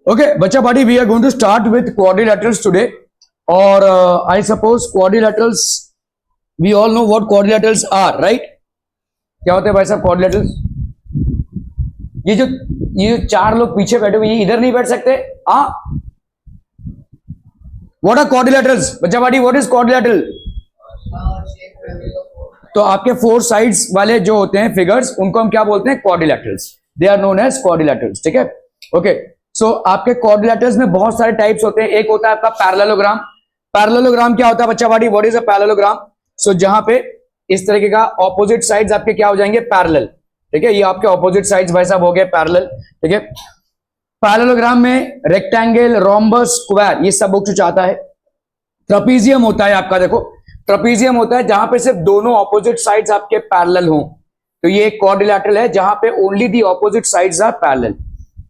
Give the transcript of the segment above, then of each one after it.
Okay, bacha buddy, we are going to start with quadrilaterals today. Or I suppose quadrilaterals, we all know what quadrilaterals are, right? क्या होते हैं भाई साहब quadrilaterals? ये जो चार लोग पीछे बैठे हुए, ये इधर नहीं बैठ सकते? हाँ? What are quadrilaterals? बच्चा buddy, what is quadrilateral? तो आपके फोर साइड्स वाले जो होते हैं फिगर्स, उनको हम क्या बोलते हैं? Quadrilaterals. They are known as quadrilaterals. ठीक है, ओके. सो आपके क्वाड्रिलैटरल्स में बहुत सारे टाइप्स होते हैं. एक होता है आपका पैरेललोग्राम. पैरेललोग्राम क्या होता है बच्चा बाड़ी? What is a parallelogram? So जहां पे इस तरीके का ऑपोजिट साइड्स आपके क्या हो जाएंगे? पैरेलल. ठीक है, ये आपके ऑपोजिट साइड्स भाई साहब हो गए पैरेलल. ठीक है, पैरेललोग्राम में रेक्टेंगल, रोम्बस, स्क्वायर, ये सब कुछ आता है. ट्रपीजियम होता है आपका, देखो ट्रपीजियम होता है जहां पे सिर्फ दोनों ऑपोजिट साइड्स आपके पैरेलल हों, तो ये एक क्वाड्रिलैटरल है जहां पे only the opposite sides are parallel.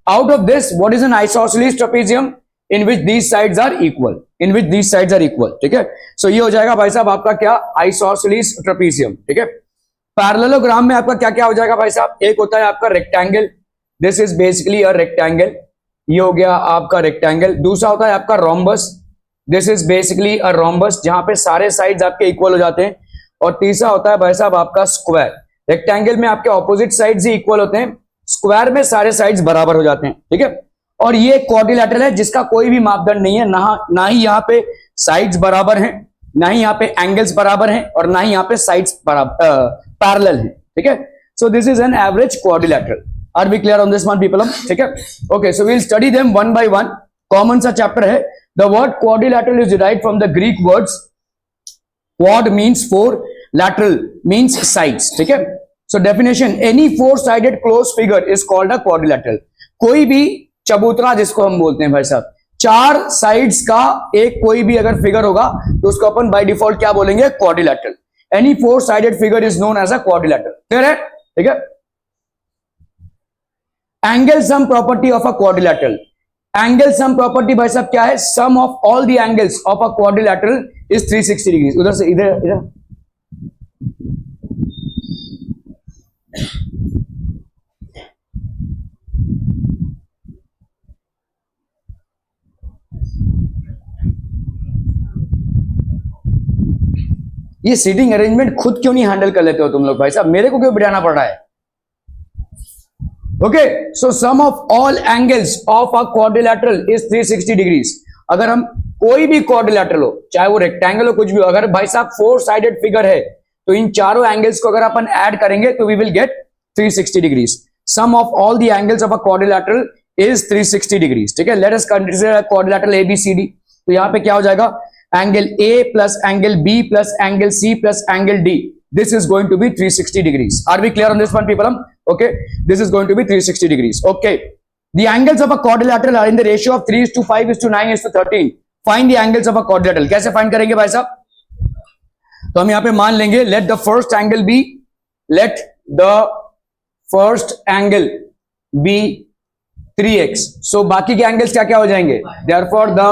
Out of this what is an isosceles trapezium? In which these sides are equal. In which these sides are equal. ठीक है, सो ये हो जाएगा भाई साहब आपका क्या? Isosceles trapezium. ठीक है, पैरेललोग्राम में आपका क्या क्या हो जाएगा भाई साहब? एक होता है आपका rectangle. This is basically a rectangle. ये हो गया आपका रेक्टेंगल. दूसरा होता है आपका rhombus. This is basically a rhombus, जहां पे सारे साइड्स आपके इक्वल हो जाते हैं. और तीसरा होता है भाई साहब आपका स्क्वायर. रेक्टेंगल में आपके ऑपोजिट साइड्स ही इक्वल होते हैं, स्क्वायर में सारे साइड्स बराबर हो जाते हैं. ठीक है, और ये क्वाड्रिलैटरल है जिसका कोई भी मापदंड नहीं है. ना ही यहाँ पे साइड्स बराबर हैं, ना ही यहाँ पे एंगल्स बराबर हैं, और ना ही यहाँ पे साइड्स पैरेलल हैं. ठीक है, so this is an average quadrilateral. Are we clear on this one people? ठीक है, okay. So we will study them one by one. Common सा चैप्टर है. The word quadrilateral is derived from the Greek words. Quad means four, lateral means sides. ठीक है, so definition: any four-sided closed figure is called a quadrilateral. कोई भी चबूतरा जिसको हम बोलते हैं भाई साहब, चार साइड्स का एक कोई भी अगर फिगर होगा तो उसको अपन बाय डिफॉल्ट क्या बोलेंगे? Quadrilateral. Any four-sided figure is known as a quadrilateral. Clear है? ठीक है. Angle sum property of a quadrilateral. Angle sum property भाई साहब क्या है? Sum of all the angles of a quadrilateral is 360 degree. उधर से इधर इधर ये सीटिंग अरेंजमेंट खुद क्यों नहीं हैंडल कर लेते हो तुम लोग भाई साहब? मेरे को क्यों बिठाना पड़ रहा है? Okay, so sum of all angles of a quadrilateral is 360 degrees. अगर हम कोई भी क्वाड्रिलैटरल हो, चाहे वो रेक्टेंगल हो, कुछ भी हो, अगर भाई साहब फोर साइडेड फिगर है तो इन चारों एंगल्स को अगर अपन ऐड करेंगे तो we will get 360 degrees. Sum of all the angles of a quadrilateral is 360 degrees. ठीक है, let us consider quadrilateral ABCD. तो यहां पे क्या हो जाएगा? Angle A plus angle B plus angle C plus angle D. This is going to be 360 degrees. Are we clear on this one, people? Okay, this is going to be 360 degrees. Okay, the angles of a quadrilateral are in the ratio of 3:5:9:13. Find the angles of a quadrilateral. कैसे find करेंगे भाई साहब? तो हम यहाँ पे मान लेंगे let the first angle be 3x. So बाकी के angles क्या क्या हो जाएंगे? Therefore the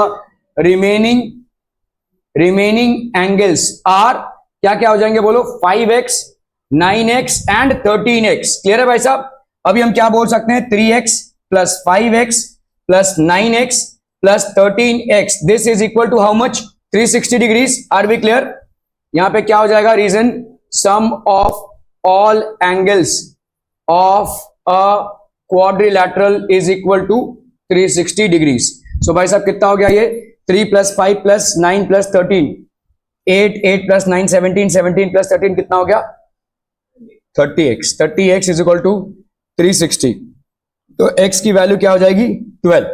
remaining angles are क्या क्या हो जाएंगे? बोलो. 5x, 9x and 13x. Clear है भाई साहब? अभी हम क्या बोल सकते हैं? 3x plus 5x plus 9x plus 13x. This is equal to how much? 360 degrees. Are we clear? यहां पे क्या हो जाएगा? Reason: sum of all angles of a quadrilateral is equal to 360 degrees. So भाई साहब कितना हो गया ये? 3 plus 5 plus 9 plus 13, 8 plus 9 17, 17 plus 13 कितना हो गया? 30x. 30x is equal to 360. तो x की वैल्यू क्या हो जाएगी? 12.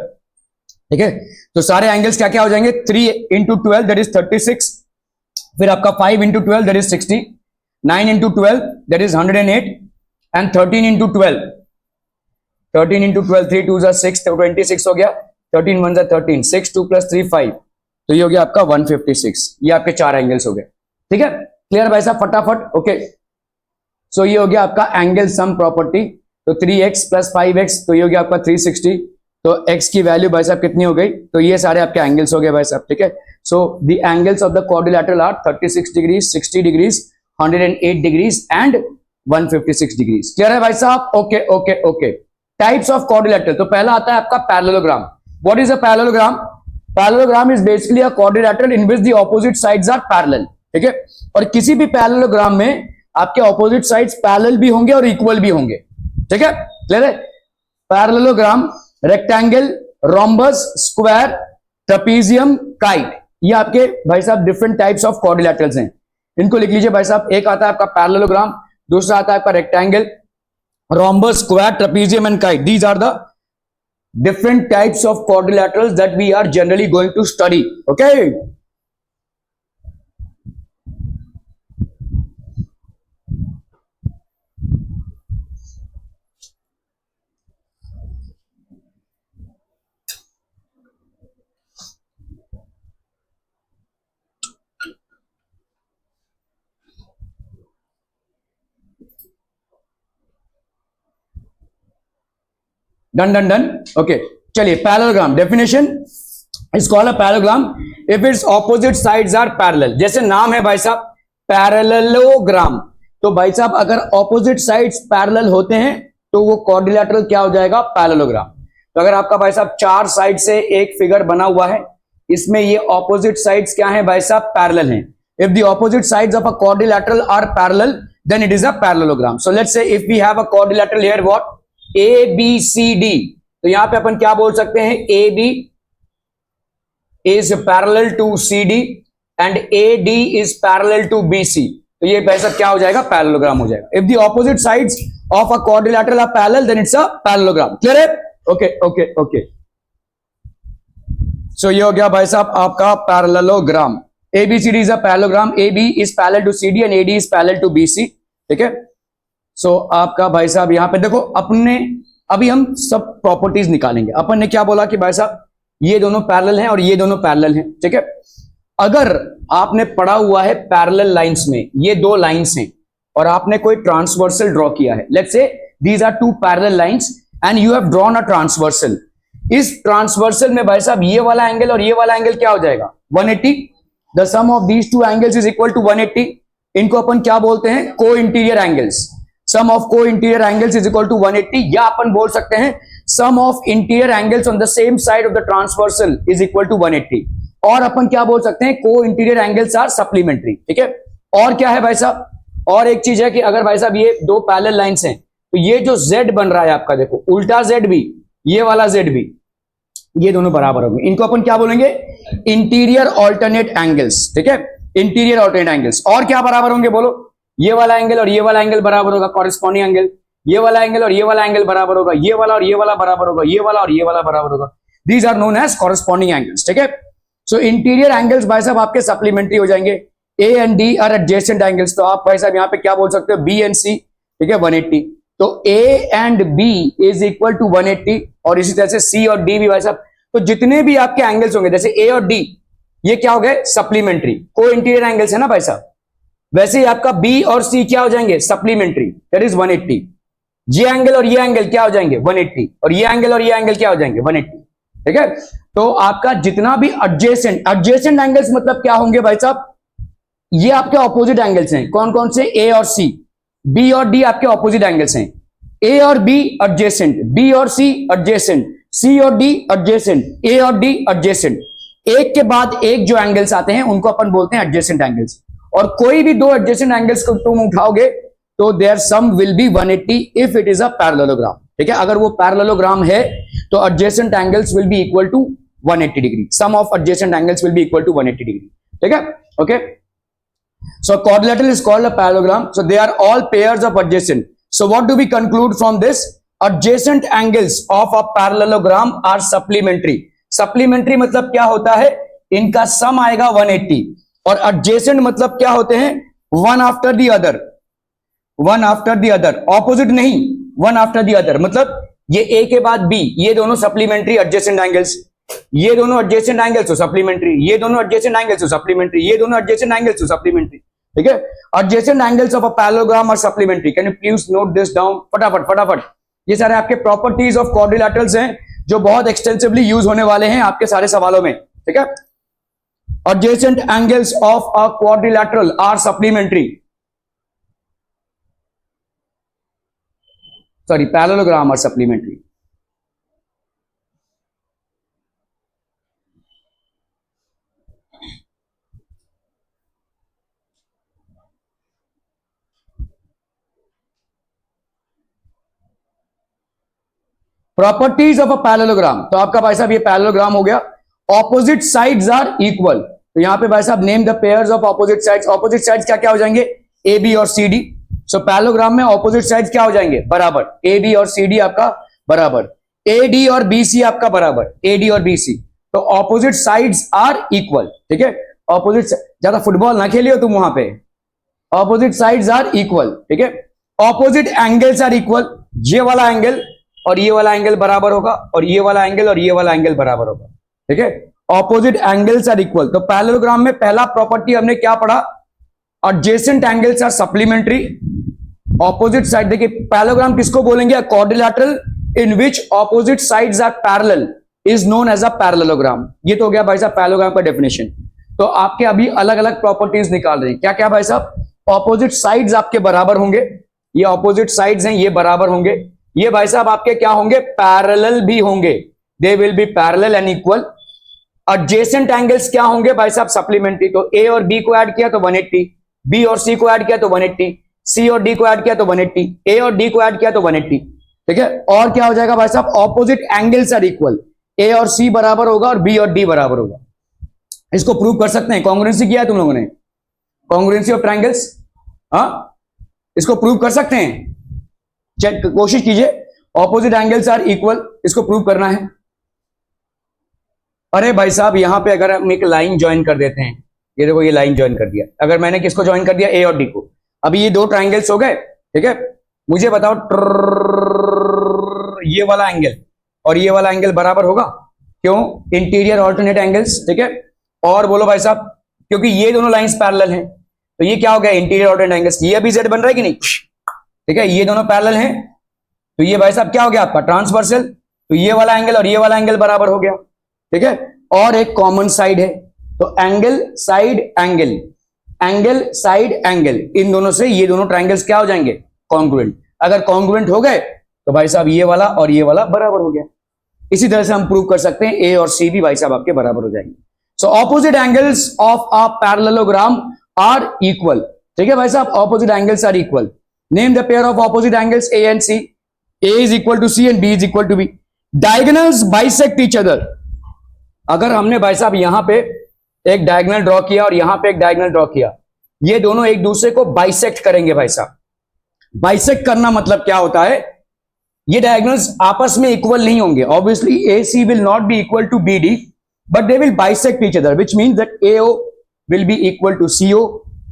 ठीक है, तो सारे एंगल्स क्या क्या हो जाएंगे? 3 इंटू 12 दैट इज 36. फिर आपका 5 into 12 that is 60. 9 into 12 that is 108. And 13 into 12 3 2 6 तो 26 हो गया. 13 1 13. 6 2 प्लस 3 5. तो ये हो गया आपका 156. ये आपके चार एंगल्स हो गए. ठीक है, क्लियर भाई साहब? फटाफट. ओके, सो ये हो गया आपका एंगल सम प्रॉपर्टी. तो 3x प्लस 5x, तो ये हो गया आपका 360. तो x की वैल्यू भाई साहब कितनी हो गई? तो ये सारे आपके एंगल्स हो गए भाई साहब. ठीक है, so the angles of the quadrilateral are 36 degrees, 60 degrees, 108 degrees and 156 degrees. Clear है भाई साहब? Okay okay okay. Types of quadrilateral. तो पहला आता है आपका parallelogram. What is a parallelogram? Parallelogram is basically a quadrilateral in which the opposite sides are parallel, ठीक है। और किसी भी पैरेललोग्राम में आपके ऑपोजिट साइड्स पैरेलल भी होंगे और इक्वल भी होंगे, ठीक है, क्लियर है। Parallelogram, rectangle, rhombus, square, trapezium, kite, ये आपके भाई साहब डिफरेंट टाइप्स ऑफ क्वाड्रिलेटरल्स हैं। इनको लिख लीजिए भाई साहब। एक आता है आपका पैरेललोग्राम, दूसरा आता है आपका rectangle, rhombus, square, trapezium and kite. These are the different types of quadrilaterals that we are generally going to study, okay? Done okay. चलिए, parallelogram definition is called a parallelogram if its opposite sides are parallel. जैसे नाम है भाई साहब parallelogram, तो भाई साहब अगर ऑपोजिट साइड्स पैरेलल होते हैं तो वो क्वाड्रिलेटरल क्या हो जाएगा? पैरेललोग्राम। तो अगर आपका भाई साहब चार साइड से एक फिगर बना हुआ है, इसमें ये ऑपोजिट साइड्स क्या है भाई साहब? पैरेलल हैं। If the opposite sides of a quadrilateral are parallel then it is a parallelogram. So let's say if we have a quadrilateral here what? A B C D, तो यहां पे अपन क्या बोल सकते हैं? A B is parallel to C D and A D is parallel to B C, तो ये पैसा क्या हो जाएगा? पैरेललोग्राम हो जाएगा। If the opposite sides of a quadrilateral are parallel then it's a parallelogram. Clear है? Okay okay okay. सो ये हो गया भाई साहब आपका parallelogram. A B C D is a parallelogram, A B is parallel to C D and A D is parallel to B C, ठीक है। सो आपका भाई साहब यहां पे देखो, अपने अभी हम सब प्रॉपर्टीज निकालेंगे। अपन ने क्या बोला कि भाई साहब ये दोनों पैरेलल हैं और ये दोनों पैरेलल हैं, ठीक है। अगर आपने पढ़ा हुआ है पैरेलल लाइंस में ये दो लाइंस हैं और आपने कोई ट्रांसवर्सल ड्रॉ किया है, let's say these are two parallel lines and you have drawn a transversal. इस ट्रांसवर्सल में भाई साहब ये वाला एंगल और ये वाला एंगल क्या हो जाएगा? 180। The sum of these two angles is equal to 180। इनको अपन क्या बोलते हैं? को इंटीरियर एंगल्स। सम ऑफ को interior angles is equal to 180, या अपन बोल सकते हैं sum of interior angles on the same side of the transversal is equal to 180। और अपन क्या बोल सकते हैं? को इंटीरियर एंगल्स आर सप्लीमेंट्री, ठीक है। और क्या है भाई साहब? और एक चीज है कि अगर भाई साहब ये दो पैरेलल लाइंस हैं तो ये जो z बन रहा है आपका, देखो उल्टा z भी, ये वाला z भी, ये दोनों बराबर होंगे। इनको अपन क्या बोलेंगे? इंटीरियर ऑल्टरनेट एंगल्स, ठीक है, इंटीरियर ऑल्टरनेट एंगल्स। और क्या बराबर होंगे बोलो? ये वाला एंगल और ये वाला एंगल बराबर होगा, कॉरेस्पॉन्डिंग एंगल। ये वाला एंगल और ये वाला एंगल बराबर होगा, ये वाला और ये वाला बराबर होगा, ये वाला और ये वाला बराबर होगा। These are known as corresponding angles, ठीक है। सो इंटीरियर एंगल्स भाई साहब आपके सप्लीमेंट्री हो जाएंगे। A and D R adjacent angles, तो आप भाई साहब यहाँ पे क्या बोल सकते हो? बी एंड सी, ठीक है, 180। तो A and B is equal to 180, और इसी तरह से सी और डी भी भाई साहब। तो जितने भी आपके एंगल्स होंगे, जैसे ए और डी, ये क्या हो गए? सप्लीमेंट्री, को इंटीरियर एंगल्स है ना भाई साहब। वैसे ही आपका बी और सी क्या हो जाएंगे? Supplementary, that is 180। ये एंगल और ये एंगल क्या हो जाएंगे? 180। और ये एंगल और ये एंगल क्या हो जाएंगे? 180, ठीक है। तो आपका जितना भी एडजेसेंट एंगल्स मतलब क्या होंगे भाई साहब? ये आपके ऑपोजिट एंगल्स हैं। कौन कौन से? ए और सी। बी और डी आपके ऑपोजिट एंगल्स हैं। ए और बी एडजेसेंट, बी और सी एडजेसेंट, सी और डी एडजेसेंट, ए और डी एडजेसेंट। एक के बाद एक जो एंगल्स आते हैं उनको अपन बोलते हैं एडजेसेंट एंगल्स। और कोई भी दो एडजेसेंट एंगल्स को तुम उठाओगे तो their sum will be 180 if it is a parallelogram, ठीक है। अगर वो पैरेललोग्राम है तो adjacent angles will be equal to 180 degree. Sum of adjacent angles will be equal to 180 degree, ठीक है, okay. So quadrilateral is called a parallelogram. So they are all pairs of adjacent. So what do we conclude from this? Adjacent angles of a parallelogram are supplementary. Supplementary मतलब क्या होता है? इनका सम आएगा 180, और adjacent मतलब क्या होते हैं? One after the other, one after the other, opposite नहीं, one after the other। मतलब ये A के बाद B, ये दोनों supplementary adjacent angles, ये दोनों एडजेसेंट एंगल्स हो सप्लीमेंट्री, ये दोनों एडजेसेंट एंगल्स हो सप्लीमेंट्री, ये दोनों एडजेसेंट एंगल्स हो सप्लीमेंट्री, ठीक है। Adjacent angles of a parallelogram are supplementary. Can you please note this down फटाफट फटाफट। ये सारे आपके प्रॉपर्टीज ऑफ क्वाड्रिलैटरल्स हैं जो बहुत एक्सटेंसिवली यूज होने वाले हैं आपके सारे सवालों में, ठीक है। Adjacent angles of a quadrilateral are supplementary, sorry parallelogram are supplementary. Properties of a parallelogram, तो आपका भाई साहब ये पैरेललोग्राम हो गया। ऑपोजिट साइड्स आर इक्वल, तो यहां पे भाई साहब name the pairs of opposite sides. Opposite sides क्या क्या हो जाएंगे, ए बी और सी डी। सो पैरेललोग्राम में ऑपोजिट साइड्स क्या हो जाएंगे, बराबर। ए बी और सी डी आपका बराबर, ए डी और बी सी आपका बराबर, ए डी और बी सी। तो ऑपोजिट साइड्स आर इक्वल, ठीक है। ऑपोजिट, ज्यादा फुटबॉल ना खेलियो तुम वहां पे। ऑपोजिट साइड्स आर इक्वल, ठीक है। ऑपोजिट एंगल्स आर इक्वल, ये वाला एंगल और ये वाला एंगल बराबर होगा, और ये वाला एंगल और ये वाला एंगल बराबर होगा, ठीक है। Opposite angles are equal. तो पैरेललोग्राम में पहला प्रॉपर्टी हमने क्या पढ़ा, adjacent angles are supplementary. Opposite side, देखिए पैरेललोग्राम किसको बोलेंगे, quadrilateral in which opposite sides are parallel is known as a parallelogram. ये तो हो गया भाई साहब पैरेललोग्राम का डेफिनेशन। तो आपके अभी अलग अलग प्रॉपर्टीज निकाल रहे हैं, क्या क्या भाई साहब, ऑपोजिट साइड्स आपके बराबर होंगे, ये ऑपोजिट साइड्स हैं, ये बराबर होंगे। ये भाई साहब आपके क्या होंगे, पैरेलल भी होंगे, they will be parallel and equal. Adjacent angles क्या होंगे भाई साहब, सप्लीमेंट्री। तो ए और बी को ऐड किया तो 180, बी और सी को ऐड किया तो 180, सी और डी को ऐड किया तो 180, ए और डी को ऐड किया तो 180, ठीक है। और क्या हो जाएगा भाई साहब, ऑपोजिट एंगल्स आर इक्वल, ए और सी बराबर होगा और बी और डी बराबर होगा। इसको प्रूव कर सकते हैं, कॉन्ग्रुएंसी किया है तुम लोगों ने, कॉन्ग्रुएंसी ऑफ ट्रायंगल्स, हाँ इसको प्रूव कर सकते हैं। चेक कोशिश कीजिए, ऑपोजिट एंगल्स आर इक्वल, इसको प्रूव करना है। अरे भाई साहब यहां पे अगर हम एक लाइन ज्वाइन कर देते हैं, ये देखो ये लाइन ज्वाइन कर दिया, अगर मैंने किसको ज्वाइन कर दिया, ए और डी को। अभी ये दो ट्रायंगल्स हो गए, ठीक है। मुझे बताओ ये वाला एंगल और ये वाला एंगल बराबर होगा, क्यों, इंटीरियर ऑल्टरनेट एंगल्स, ठीक है। और बोलो भाई साहब, क्योंकि ये दोनों लाइंस पैरेलल हैं, तो ये क्या हो गया, इंटीरियर ऑल्टरनेट एंगल्स। ये अभी जेड बन रहा है कि नहीं, ठीक है, ये दोनों पैरेलल हैं, तो ये भाई साहब क्या हो गया आपका, ट्रांसवर्सल। तो ये वाला एंगल और ये वाला एंगल बराबर हो गया, ठीक है। और एक कॉमन साइड है, तो angle side angle, angle side angle, इन दोनों से ये दोनों ट्रायंगल्स क्या हो जाएंगे, कॉन्ग्रुएंट। अगर कॉन्ग्रुएंट हो गए तो भाई साहब ये वाला और ये वाला बराबर हो गया। इसी तरह से हम प्रूव कर सकते हैं ए और सी भी भाई साहब आपके बराबर हो जाएंगे। So opposite angles of a parallelogram are equal, ठीक है भाई साहब, opposite angles are equal. Name the pair of opposite angles A and C, A is equal to C and B is equal to B. Diagonals bisect each other. अगर हमने भाई साहब यहां पे एक डायगोनल ड्रॉ किया और यहां पे एक डायगोनल ड्रॉ किया, ये दोनों एक दूसरे को बाइसेक्ट करेंगे भाई साहब। बाइसेक्ट करना मतलब क्या होता है, ये डायगोनल्स आपस में इक्वल नहीं होंगे। Obviously A C will not be equal to B D, but they will bisect each other, which means that A O will be equal to C O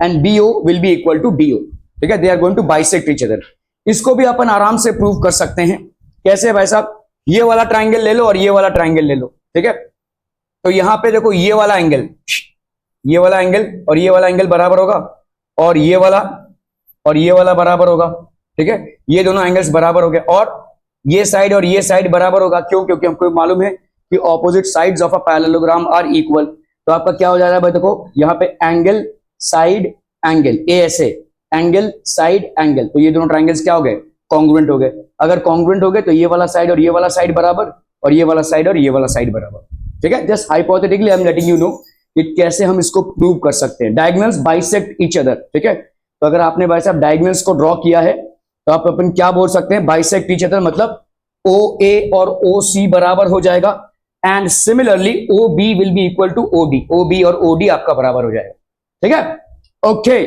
and B O will be equal to D O, ठीक है। They are going to bisect each other. इसको भी अपन आराम से prove कर सकते हैं। कैसे भाई साहब, ये वाला ट्राइंगल ले लो और ये वाला ट्राइंगल ले लो, ठीक है। तो यहां पे देखो ये वाला एंगल और ये वाला एंगल बराबर होगा, और ये वाला बराबर होगा, ठीक है। ये दोनों एंगल्स बराबर हो गए, और ये साइड बराबर होगा। क्यों, क्योंकि हमको मालूम है कि opposite sides of a parallelogram are equal. तो आपका क्या हो जाएगा भाई, देखो यहाँ पे एंगल साइड एंगल, ए ऐसे एंगल साइड एंगल, तो ये दोनों ट्राइंगल्स क्या हो गए, कॉन्ग्रुएंट हो गए। अगर कॉन्ग्रुएंट हो गए तो ये वाला साइड और ये वाला साइड बराबर, और ये वाला साइड और ये वाला साइड बराबर, ठीक है। Just hypothetically I am letting you know कि कैसे हम इसको प्रूव कर सकते हैं। डायगोनल्स बाइसेक्ट ईच अदर, ठीक है। तो अगर आपने भाई साहब डायगोनल्स को ड्रॉ किया है तो आप अपन क्या बोल सकते हैं, बाइसेक्ट ईच अदर, मतलब ओ ए और ओ सी बराबर हो जाएगा, and similarly O B will be equal to O D, O B और ओ डी आपका बराबर हो जाएगा, ठीक है। ओके,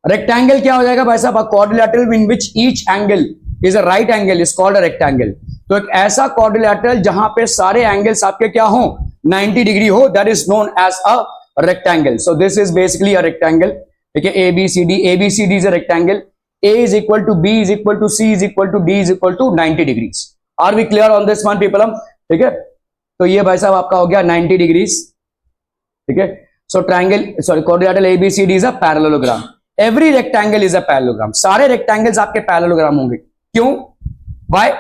रेक्टेंगल क्या हो जाएगा भाई साहब, a quadrilateral in which each angle is a right angle is called a rectangle. तो एक ऐसा क्वाड्रिलैटरल जहां पे सारे एंगल्स आपके क्या हो, 90 डिग्री हो, that is known as a rectangle. So this is basically a rectangle, ठीक है। A B C D is a rectangle, A is equal to B is equal to C is equal to D is equal to 90 degrees. Are we clear on this one people, ठीक है। तो ये भाई साहब आपका हो गया 90 degrees, ठीक है। So quadrilateral A B C D is a parallelogram. Every rectangle is a parallelogram, सारे रेक्टेंगल्स आपके पैरेललोग्राम होंगे। क्यों, व्हाई,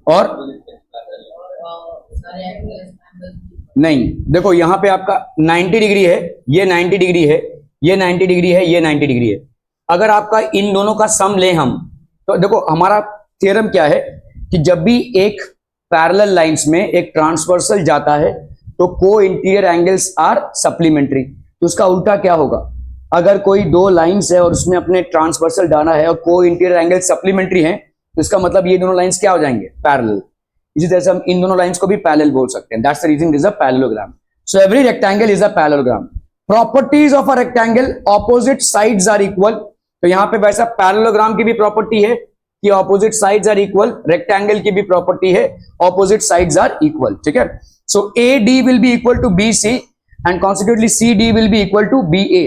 और नहीं, देखो यहां पे आपका 90 डिग्री है, ये 90 डिग्री है, ये 90 डिग्री है, ये 90 डिग्री है। अगर आपका इन दोनों का सम ले हम, तो देखो हमारा थ्योरम क्या है कि जब भी एक पैरेलल लाइंस में एक ट्रांसवर्सल जाता है तो को इंटीरियर एंगल्स आर सप्लीमेंट्री। तो उसका उल्टा क्या होगा, अगर कोई दो लाइंस है और उसमें अपने ट्रांसवर्सल डाला है और को इंटीरियर एंगल सप्लीमेंट्री है, तो इसका मतलब ये दोनों लाइंस क्या हो जाएंगे, पैरेलल। इसी तरह से हम इन दोनों लाइंस को भी पैरेलल बोल सकते हैं। That's the reason it is a parallelogram. So every rectangle is a parallelogram. Properties of a rectangle, opposite sides are equal. तो यहां पे वैसा पैरेललोग्राम की भी प्रॉपर्टी है कि opposite sides are equal, rectangle की भी प्रॉपर्टी है ऑपोजिट साइड्स आर इक्वल, ठीक है। So A D will be equal to B C and consequently C D will be equal to B A,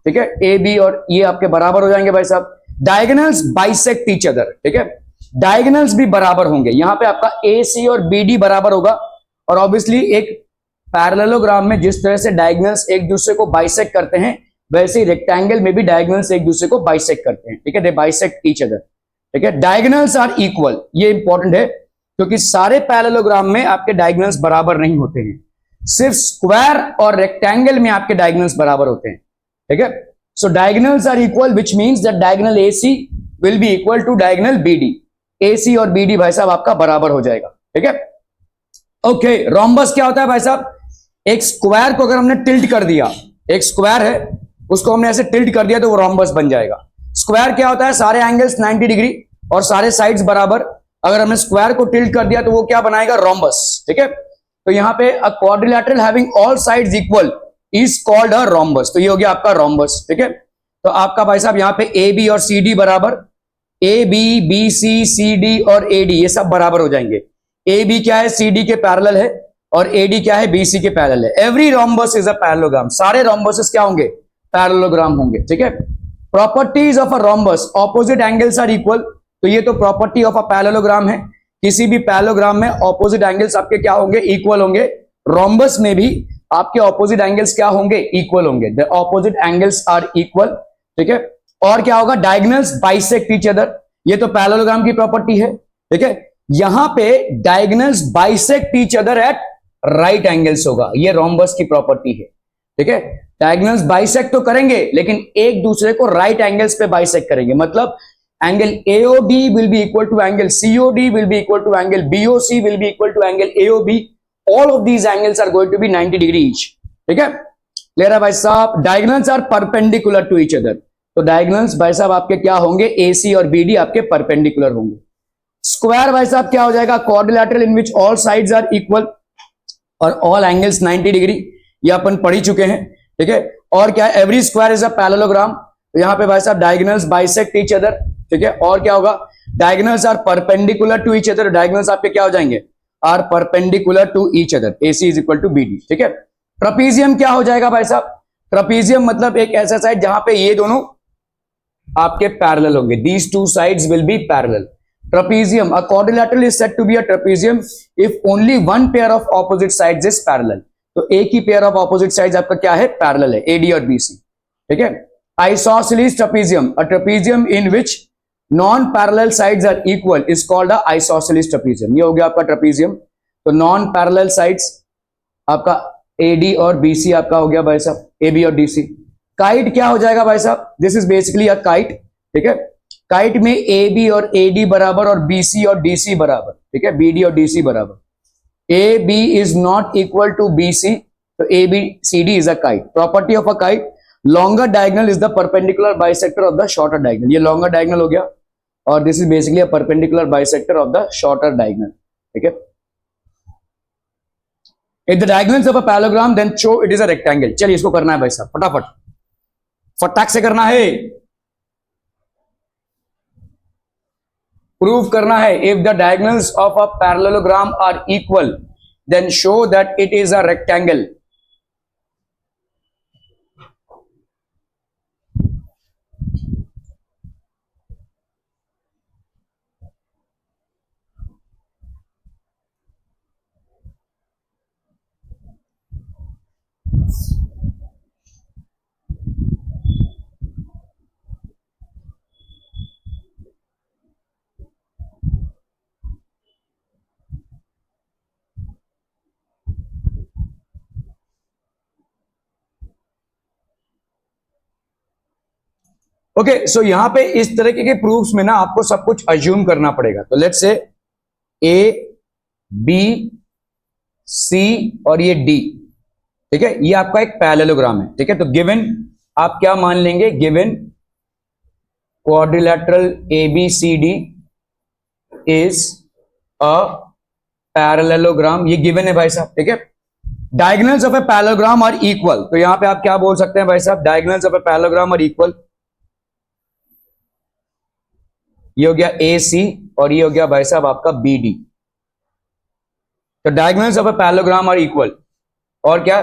ठीक है। ए बी और ये आपके बराबर हो जाएंगे भाई साहब। डायगोनल्स बाइसेक्ट ईच अदर, ठीक है, डायगोनल्स भी बराबर होंगे। यहां पे आपका ए सी और बी डी बराबर होगा, और ऑब्वियसली एक पैरेललोग्राम में जिस तरह से डायगोनल्स एक दूसरे को बाइसेक्ट करते हैं, वैसे ही रेक्टेंगल में भी डायगोनल्स एक दूसरे को बाइसेक्ट करते हैं, ठीक है, दे बाइसेक्ट ईच अदर, ठीक है। डायगोनल्स आर इक्वल, ये इंपॉर्टेंट है क्योंकि सारे पैरेललोग्राम में आपके डायगोनल्स बराबर नहीं होते हैं, सिर्फ स्क्वायर और रेक्टेंगल में आपके डायगोनल्स बराबर होते हैं, ठीक है। So diagonals are equal which means that diagonal AC will be equal to diagonal BD। AC और BD भाई साहब आपका बराबर हो जाएगा, ठीक है। ओके, रोम्बस क्या होता है भाई साहब, एक स्क्वायर को अगर हमने टिल्ट कर दिया, एक स्क्वायर है उसको हमने ऐसे टिल्ट कर दिया तो वो रोम्बस बन जाएगा। स्क्वायर क्या होता है, सारे एंगल्स 90 डिग्री और सारे साइड्स बराबर। अगर हमने स्क्वायर को टिल्ट कर दिया तो वो क्या बनाएगा, रोम्बस, ठीक है। तो यहां पे a quadrilateral having all sides equal is called a rhombus. तो ये हो गया आपका रोम्बस, ठीक है। तो आपका भाई साहब यहां पे AB और CD बराबर, AB, BC, CD और AD ये सब बराबर हो जाएंगे। AB क्या है, CD के पैरेलल है, और AD क्या है, BC के पैरेलल है। Every rhombus is a parallelogram. सारे रोम्बसेस क्या होंगे, पैरेललोग्राम होंगे, ठीक है। Properties of a rhombus, opposite angles are equal. तो ये तो प्रॉपर्टी ऑफ अ पैरेललोग्राम है। किसी भी पैरेललोग्राम में ऑपोजिट एंगल्स आपके क्या होंगे, इक्वल होंगे। रोम्बस में भी आपके ऑपोजिट एंगल्स क्या होंगे, इक्वल होंगे। The opposite angles are equal, ठीक है। और क्या होगा, डायगोनल्स बाइसेक्ट ईच अदर, ये तो पैरेललोग्राम की प्रॉपर्टी है, ठीक है। यहां पे diagonals bisect each other at right angles होगा, ये रोम्बस की प्रॉपर्टी है, ठीक है। डायगोनल्स बाइसेक्ट तो करेंगे लेकिन एक दूसरे को राइट एंगल्स पे बाइसेक्ट करेंगे। मतलब angle AOD will be equal to angle COD will be equal to angle BOC will be equal to angle AOB. All of these angles are going to be 90 degree each, ठीक है। Clear है भाई साहब। Diagonals are perpendicular to each other. तो diagonals भाई साहब आपके क्या होंगे, AC और BD आपके परपेंडिकुलर होंगे। स्क्वायर भाई साहब क्या हो जाएगा, quadrilateral in which all sides are equal और ऑल एंगल्स 90 डिग्री, ये अपन पढ़ ही चुके हैं, ठीक है। और क्या है, every square is a parallelogram. तो यहां पे भाई साहब डायगोनल्स बाइसेक्ट ईच अदर, ठीक है। और क्या होगा, diagonals are perpendicular to each other. Diagonals आपके क्या हो जाएंगे, are perpendicular to each other. AC is equal to BD, ठीक है। ट्रपीजियम क्या हो जाएगा भाई साहब, ट्रपीजियम मतलब एक ऐसा साइड जहां पे ये दोनों आपके पैरेलल होंगे। These two sides will be parallel. Trapezium, a quadrilateral is said to be a trapezium if only one pair of opposite sides is parallel. तो एक ही पेयर ऑफ ऑपोजिट साइड्स आपका क्या है, पैरेलल है, AD और BC, ठीक है। Isosceles trapezium, a trapezium in which non parallel sides are equal is called a isosceles trapezium. ये हो गया आपका ट्रपीजियम। तो नॉन पैरेलल साइड्स आपका AD और BC आपका हो गया भाई साहब, AB और DC। काइट क्या हो जाएगा भाई साहब, this is basically a kite, ठीक है। काइट में AB और AD बराबर और BC और DC बराबर, ठीक है, BD और DC बराबर। AB is not equal to BC, तो ABCD is a kite. Property of a kite, longer diagonal is the perpendicular bisector of the shorter diagonal. ये longer diagonal हो गया, और this is basically a perpendicular bisector of the shorter diagonal, ठीक है। If the diagonals of a parallelogram, then show it is a rectangle. चलिए इसको करना है भाई साहब, फटाफट फटाक से करना है, प्रूव करना है। If the diagonals of a parallelogram are equal then show that it is a rectangle. Okay, so यहां पे इस तरीके के प्रूफ्स में ना आपको सब कुछ अज्यूम करना पड़ेगा। तो let's say A, B, C और ये D, ठीक है, ये आपका एक पैरेललोग्राम है, ठीक है। तो गिवन आप क्या मान लेंगे, given quadrilateral ABCD is a parallelogram, ये गिवन है भाई साहब, ठीक है। Diagonals of a parallelogram are equal, तो यहां पे आप क्या बोल सकते हैं भाई साहब, diagonals of a parallelogram are equal. ये हो गया AC और ये हो गया भाई साहब आपका BD। तो diagonals of a parallelogram are equal, और क्या,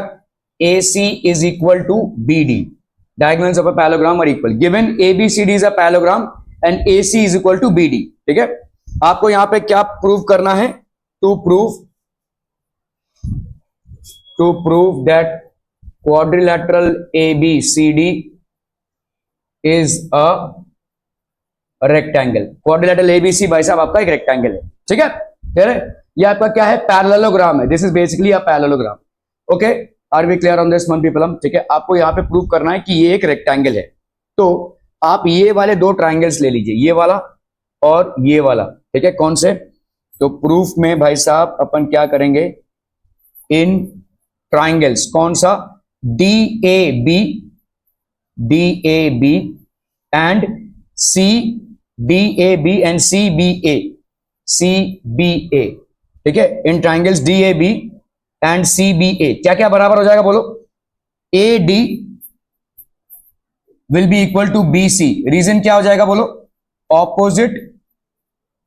AC is equal to BD। Diagonals of a parallelogram are equal given ABCD is a parallelogram and AC is equal to BD, ठीक है। आपको यहां पे क्या प्रूव करना है, to prove that quadrilateral ABCD is a rectangle. Quadrilateral ABC भाई साहब आपका एक रेक्टेंगल है, ठीक है। क्लियर है, ये आपका क्या है, पैरेललोग्राम है, this is basically a parallelogram. Okay, are we clear on this one people, ठीक है। आपको यहां पे प्रूव करना है कि ये एक रेक्टेंगल है, तो आप ये वाले दो ट्राइंगल्स ले लीजिए, ये वाला और ये वाला, ठीक है। कौन से, तो प्रूफ में भाई साहब अपन क्या करेंगे, इन ट्राइंगल्स, कौन सा, DAB and DAB and CBA, ठीक है। इन ट्राइंगल्स DAB एंड CBA क्या क्या बराबर हो जाएगा, बोलो, AD will be equal to BC। Reason क्या हो जाएगा, बोलो, opposite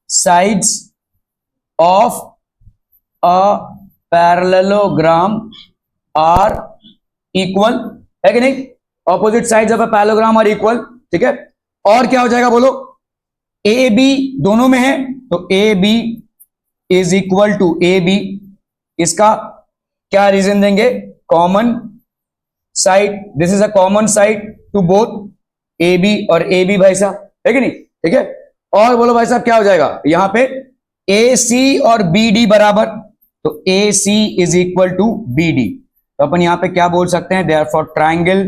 sides of a parallelogram are equal, है कि नहीं, opposite sides of a parallelogram are equal, ठीक है। और क्या हो जाएगा, बोलो, AB दोनों में है, तो AB is equal to AB, इसका क्या रीजन देंगे, common side, this is a common side to both AB और AB भाई साहब, है कि नहीं, ठीक है। और बोलो भाई साहब क्या हो जाएगा, यहां पे AC और BD बराबर, तो AC is equal to BD, तो अपन यहां पे क्या बोल सकते हैं, therefore triangle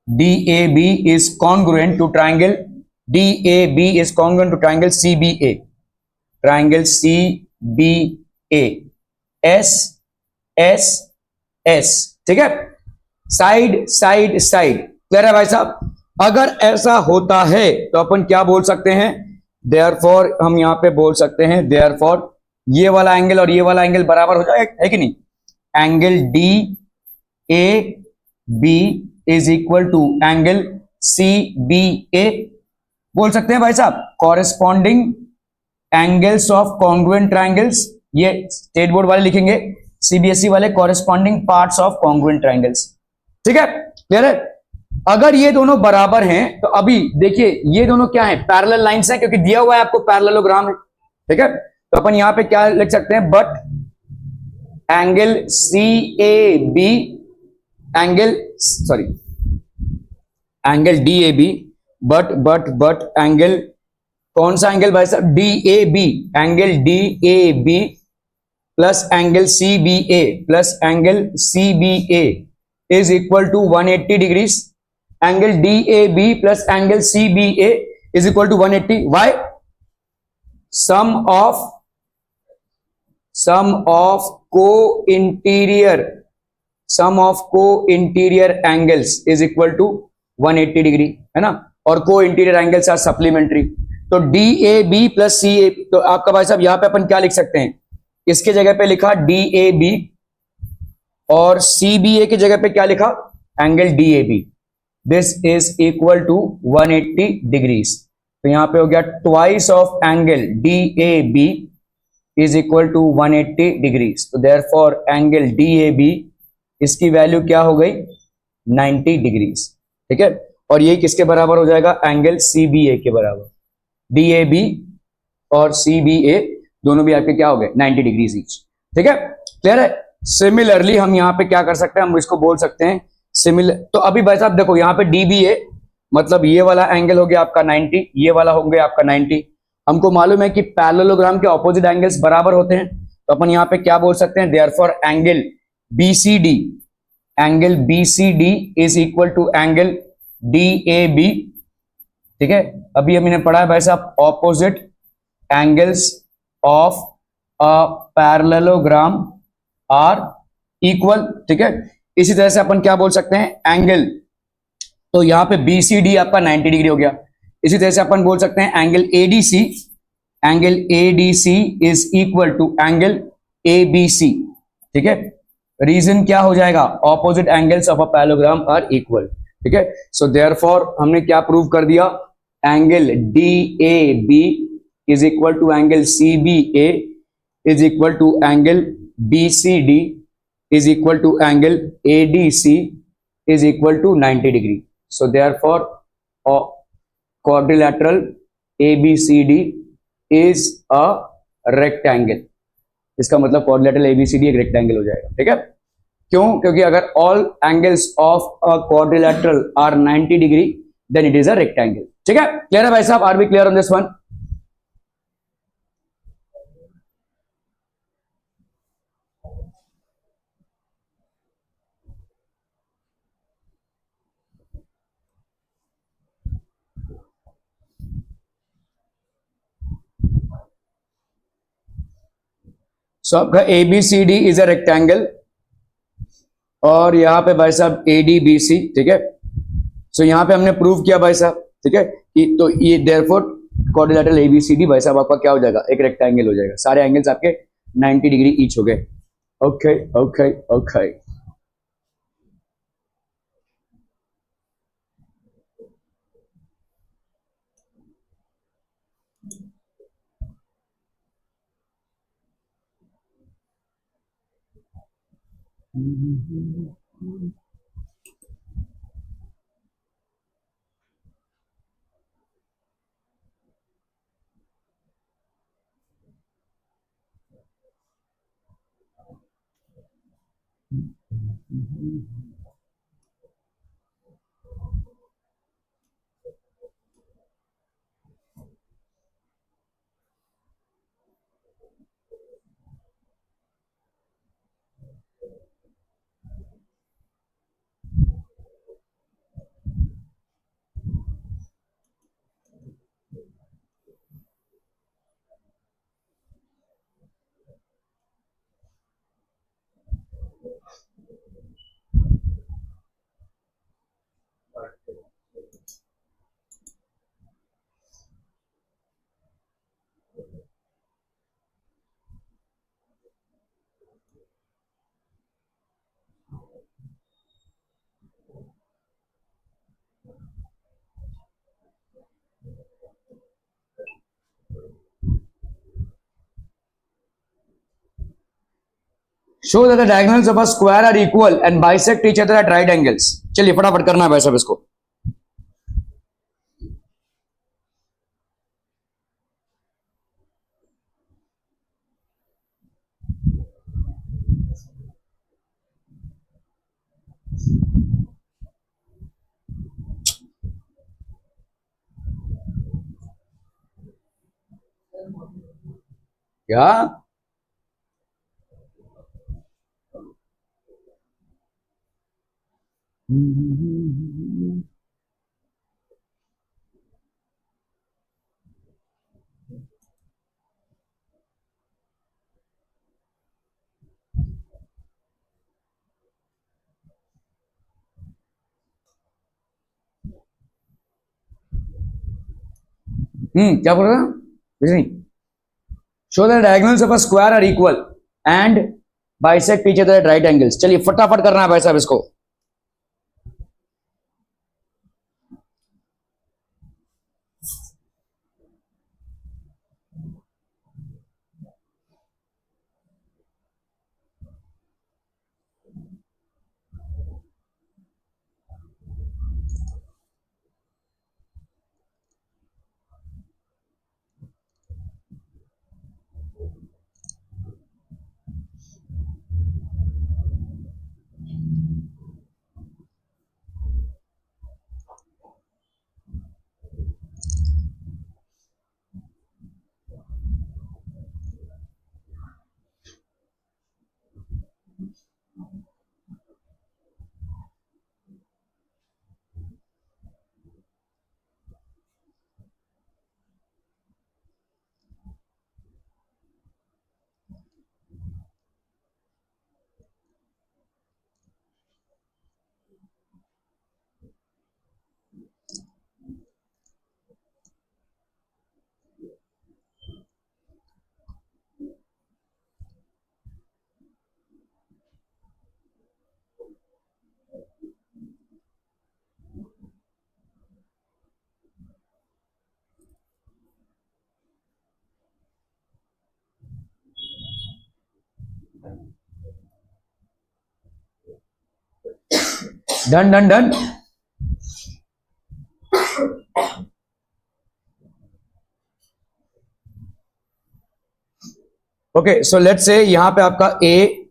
DAB is congruent to triangle CBA, triangle CBA S, ठीक है, साइड साइड साइड, क्लियर है भाई साहब। अगर ऐसा होता है तो अपन क्या बोल सकते हैं, देयरफॉर हम यहां पे बोल सकते हैं, देयरफॉर ये वाला एंगल और ये वाला एंगल बराबर हो जाएगा, है कि नहीं, angle DAB is equal to angle CBA, बोल सकते हैं भाई साहब, corresponding angles of congruent triangles, ये स्टेट बोर्ड वाले लिखेंगे, CBSE वाले corresponding parts of congruent triangles, ठीक है। क्लियर है, अगर ये दोनों बराबर हैं तो अभी देखिए ये दोनों क्या है, पैरेलल लाइंस हैं, क्योंकि दिया हुआ है आपको पैरेललोग्राम है, ठीक है। तो अपन यहां पे क्या लिख सकते हैं, but angle CAB angle DAB, but angle, कौन सा एंगल भाई साहब, DAB, angle DAB plus angle CBA is equal to 180 degrees. Angle DAB plus angle CBA is equal to 180, why, sum of को interior angles is equal to 180 degree, है ना, और को interior angles are supplementary, तो DAB plus CA, तो आपका भाई साहब यहां पे अपन क्या लिख सकते हैं, इसके जगह पे लिखा DAB और CBA की जगह पे क्या लिखा, angle DAB, this is equal to 180 degrees, तो यहां पे हो गया twice of angle DAB is equal to 180 degrees, तो देयरफॉर एंगल DAB इसकी वैल्यू क्या हो गई, 90 डिग्रीज, ठीक है। और ये किसके बराबर हो जाएगा, एंगल CBA के बराबर, DAB और CBA दोनों भी आपके क्या हो गए, 90 डिग्रीज ईच, ठीक है। क्लियर है, सिमिलरली हम यहाँ पे क्या कर सकते हैं, हम इसको बोल सकते हैं सिमिलर, तो अभी भाई साहब देखो यहाँ पे DBA मतलब ये वाला एंगल हो गया आपका 90, ये वाला हो गया आपका 90, हमको मालूम है कि पैरेललोग्राम के ऑपोजिट एंगल्स बराबर होते हैं, तो अपन यहाँ पे क्या बोल सकते हैं, therefore angle BCD is equal to angle DAB, ठीक है। अभी हमने पढ़ा है भाई साहब opposite angles of parallelogram are equal, ठीक है। इसी तरह से अपन क्या बोल सकते हैं, एंगल, तो यहां पे BCD आपका 90 डिग्री हो गया। इसी तरह से अपन बोल सकते हैं angle ADC, angle ADC is equal to angle ABC, ठीक है। रीजन क्या हो जाएगा, opposite angles of a parallelogram are equal, ठीक है। सो देयरफॉर हमने क्या प्रूव कर दिया, angle DAB is equal to angle CBA is equal to angle BCD is equal to angle ADC is equal to 90 degree. So therefore quadrilateral ABCD is a rectangle. इसका मतलब quadrilateral ABCD एक rectangle हो जाएगा, ठीक है। क्यों, क्योंकि अगर all angles of a quadrilateral are 90 degree then it is a rectangle, ठीक है। क्लियर है भाई साहब, are we clear on this one? So आपका ABCD इज अ रेक्टेंगल और यहाँ पे भाई साहब ADBC, ठीक है। सो यहाँ पे हमने प्रूव किया भाई साहब, ठीक है, कि तो ये देयरफॉर क्वाड्रिलेटरल ABCD भाई साहब आपका क्या हो जाएगा, एक रेक्टेंगल हो जाएगा। सारे एंगल्स आपके 90 डिग्री ईच हो गए। Okay okay okay. Show that the diagonals of a square are equal and bisect each other at right angles. चलिए फटाफट करना है भाई साहब इसको। क्या? क्या बोल रहा था? कुछ नहीं। Show that diagonals of a square are equal and bisect each other at right angles. चलिए फटाफट करना है भाई साहब इसको। Done done done. Okay, so let's say यहां पे आपका ए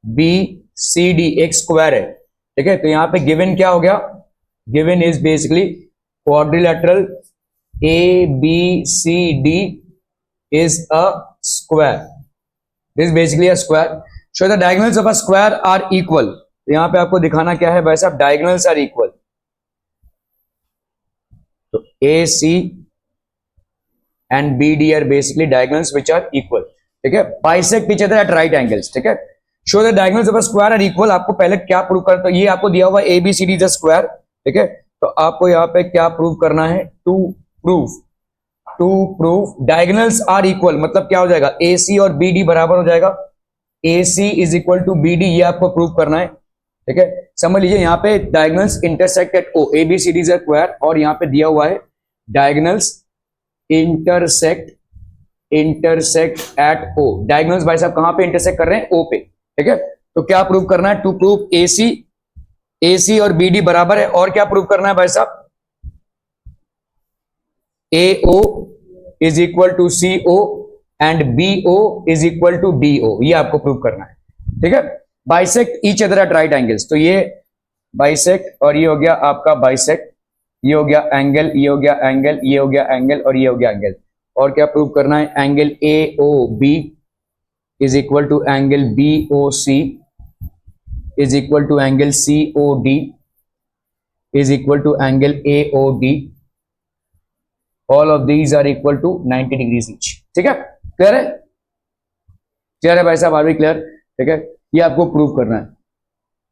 बी सी डी एक स्क्वायर है, ठीक है। तो यहां पे गिवन क्या हो गया, given is basically quadrilateral A B C D is a square. This is basically a square. So the diagonals of a square are equal. तो यहां पे आपको दिखाना क्या है भाई साहब, diagonals are equal. तो A C and B D are basically diagonals which are equal. ठीक है, bisect each other at right angles. ठीक है, show the diagonals of a square are equal. आपको पहले क्या प्रूव करना, तो ये आपको दिया हुआ A B C D is a square. ठीक है, तो आपको यहाँ पे क्या प्रूव करना है, to prove diagonals are equal, मतलब क्या हो जाएगा, ए सी और बी डी बराबर हो जाएगा, A C is equal to B D, ये आपको प्रूव करना है। ठीक है, समझ लीजिए यहाँ पे diagonals intersect at O, A B C D is a square, और यहाँ पे दिया हुआ है diagonals intersect at O. Diagonals भाई साहब कहां पे इंटरसेक्ट कर रहे हैं, ओ पे। ठीक है, तो क्या प्रूव करना है, टू प्रूव ए सी और बी डी बराबर है, और क्या प्रूव करना है भाई साहब, AO is equal to CO and BO is equal to DO, ये आपको प्रूव करना है। ठीक है, bisect each other at right angles, तो ये बाइसेक्ट और ये हो गया आपका बाइसेक्ट, ये हो गया एंगल, ये हो गया एंगल, ये हो गया एंगल और ये हो गया एंगल। और क्या प्रूव करना है, angle AOB is equal to angle BOC is equal to angle COD is equal to angle AOD, all of these are equal to 90 degrees each। ठीक है, क्लियर है, क्लियर है भाई साहब, आर वी क्लियर। ठीक है, ये आपको प्रूव करना है।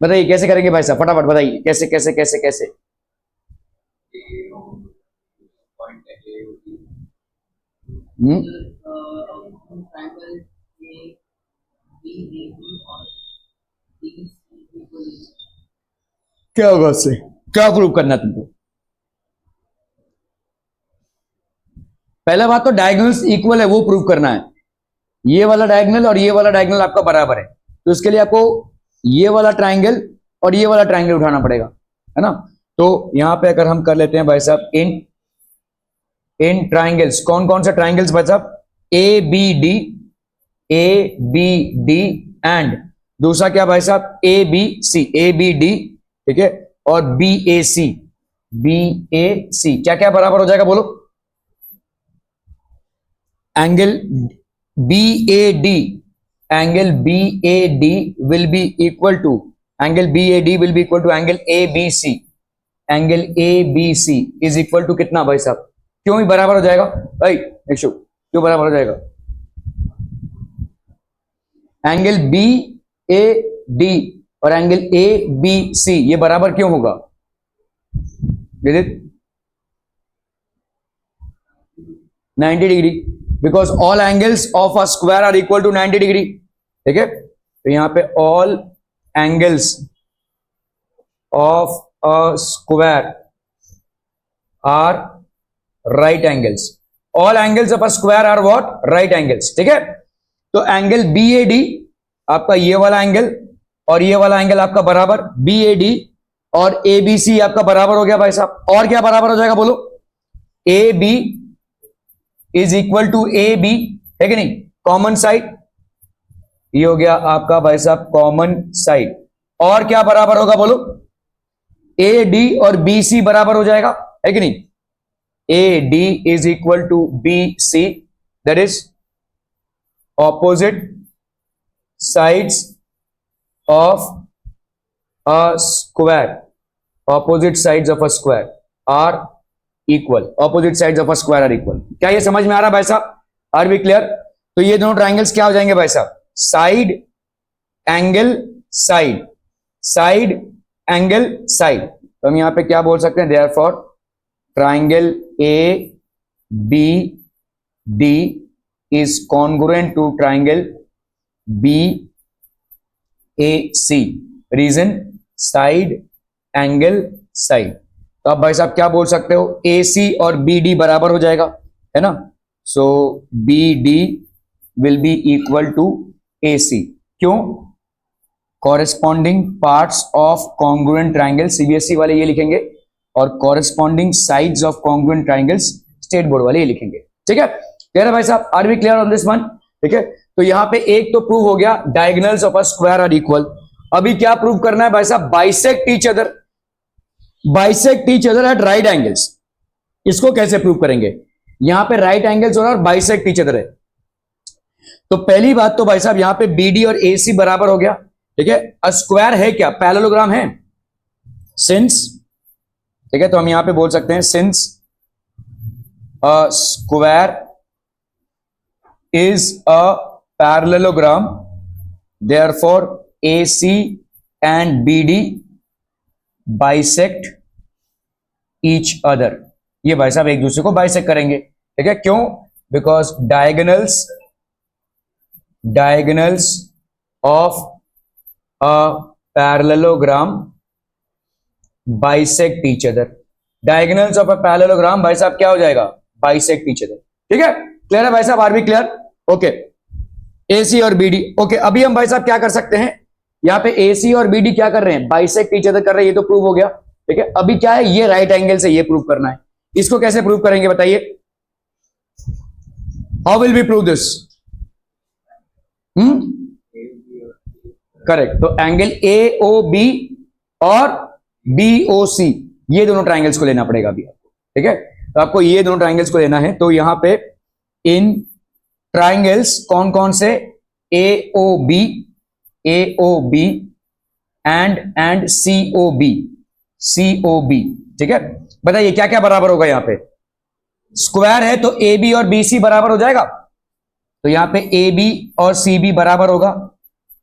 बताइए कैसे करेंगे भाई साहब, फटाफट बताइए कैसे कैसे कैसे कैसे। क्या होगा उससे, क्या प्रूव करना है तुमको, पहला बात तो डायगोनल्स इक्वल है वो प्रूव करना है, ये वाला डायगोनल और ये वाला डायगोनल आपका बराबर है, तो इसके लिए आपको ये वाला ट्राइंगल और ये वाला ट्राइंगल उठाना पड़ेगा, है ना। तो यहां पे अगर हम कर लेते हैं भाई साहब इन ट्राइंगल्स, कौन कौन से ट्राइंगल्स भाई साहब, ए बी डी एंड दूसरा क्या भाई साहब, ए बी डी, ठीक है, और बी ए सी, क्या क्या बराबर हो जाएगा बोलो, angle BAD will be equal to angle ABC, angle ABC is equal to कितना भाई साहब, क्यों ही बराबर हो जाएगा भाई, क्यों बराबर हो जाएगा, एंगल BAD और एंगल ABC ये बराबर क्यों होगा, विदित 90 degree, because all angles of a square are equal to 90 degree. ठीक है, तो यहां पे all angles of a square are right angles, all angles of a square are what, right angles. ठीक है, तो एंगल BAD आपका ये वाला एंगल और ये वाला एंगल आपका बराबर, BAD और ABC आपका बराबर हो गया भाई साहब, और क्या बराबर हो जाएगा बोलो, AB is equal to AB, है कि नहीं, कॉमन साइड, ये हो गया आपका भाई साहब कॉमन साइड, और क्या बराबर होगा बोलो, AD और BC बराबर हो जाएगा, है कि नहीं, AD is equal to BC, that is opposite sides of a square, opposite sides of a square are equal, opposite sides of a square are equal. क्या ये समझ में आ रहा है भाई साहब, आर वी क्लियर। तो ये दोनों ट्राइंगल्स क्या हो जाएंगे भाई साहब, side angle side, side angle side, तो हम यहां पे क्या बोल सकते हैं, therefore triangle ABD is congruent to triangle BAC, reason side angle side. तो आप भाई साहब क्या बोल सकते हो, AC और BD बराबर हो जाएगा, है ना, so BD will be equal to AC, क्यों, corresponding parts of congruent triangle, CBSE वाले ये लिखेंगे, और corresponding sides of congruent triangles state board वाले ये लिखेंगे। ठीक है, क्लियर है भाई साहब? Are we clear on this one? ठीक है, तो यहां पे एक तो प्रूव हो गया diagonals of a square are equal. अभी क्या प्रूव करना है भाई साहब? Bisect each other, bisect each other at right angles. इसको कैसे प्रूव करेंगे? यहां पे राइट एंगल्स हो रहा है और बाइसेक्ट ईच अदर है। तो पहली बात तो भाई साहब यहां पे बीडी और एसी बराबर हो गया। ठीक है, अ स्क्वायर है क्या? पैरेललोग्राम है। सिंस, ठीक है, तो हम यहां पे बोल सकते हैं since a square is a parallelogram, therefore AC and BD bisect each other. ये भाई साहब एक दूसरे को बाइसेक्ट करेंगे। ठीक है, क्यों? Because diagonals of a parallelogram bisect each other. Diagonals of a parallelogram भाई साहब क्या हो जाएगा? Bisect each other. ठीक है, क्लियर है भाई साहब? Are we clear? Okay, AC और बीडी। ओके, अभी हम भाई साहब क्या कर सकते हैं? यहां पे एसी और बीडी क्या कर रहे हैं? बाइसेक्ट ईच अदर कर रहे हैं, ये तो प्रूव हो गया। ठीक है, अभी क्या है? ये राइट एंगल से ये प्रूव करना है। इसको कैसे प्रूव करेंगे बताइए? How will we prove this? Correct, तो एंगल ए ओ बी और बी ओ सी, ये दोनों ट्राइंगल्स को लेना पड़ेगा अभी आपको। ठीक है, तो आपको ये दोनों ट्राइंगल्स को लेना है। तो यहां पे इन ट्राइंगल्स कौन कौन से? A O B and C O B. ठीक है, बताइए क्या क्या बराबर होगा? यहां पे स्क्वायर है तो ए बी और बी सी बराबर हो जाएगा। तो यहां पे ए बी और सी बी बराबर होगा।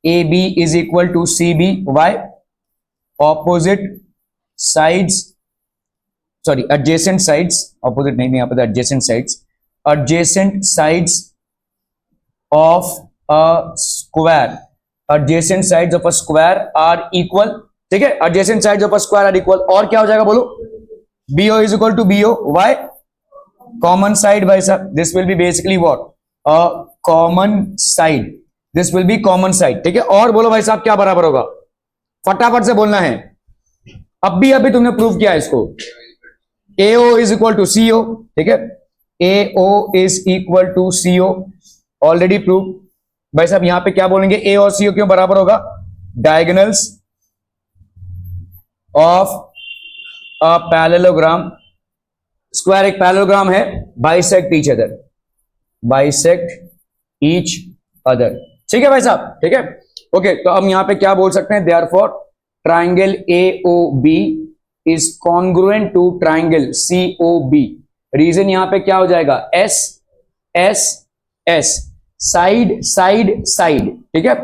A B is equal to C B, why? Opposite sides, sorry adjacent sides, opposite नहीं, यहां पे adjacent sides, adjacent sides of a square, adjacent sides of a square are equal. ठीक है, adjacent sides of a square are equal. और क्या हो जाएगा बोलो? BO is equal to BO, why? Common side भाई साहब, this will be basically what? A common side, this will B common side. ठीक है, और बोलो भाई साहब क्या बराबर होगा? फटाफट से बोलना है। अभी तुमने प्रूव किया है इसको। AO is equal to CO. ठीक है, AO is equal to CO, already prove. भाई साहब यहां पे क्या बोलेंगे? ए और सीओ क्यों बराबर होगा? Diagonals of a parallelogram, square एक पैरेललोग्राम है, bisect each other, bisect each other. ठीक है भाई साहब? ठीक है, ओके, तो हम यहां पे क्या बोल सकते हैं? Therefore triangle AOB is congruent to triangle COB। Reason यहां पे क्या हो जाएगा? S S S, side side side. ठीक है,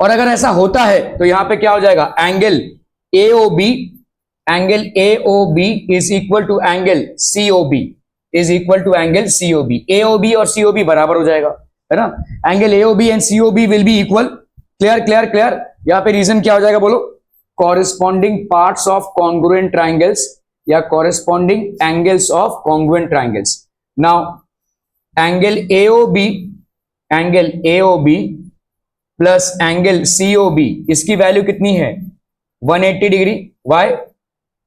और अगर ऐसा होता है तो यहां पे क्या हो जाएगा? Angle AOB is equal to angle COB, is equal to angle COB। AOB और COB बराबर हो जाएगा, है ना? Angle AOB and COB will be equal. Clear clear clear? यहां पे रीजन क्या हो जाएगा बोलो? Corresponding parts of congruent triangles या corresponding angles of congruent triangles. Now angle AOB plus angle COB, इसकी वैल्यू कितनी है? 180 degree. Why?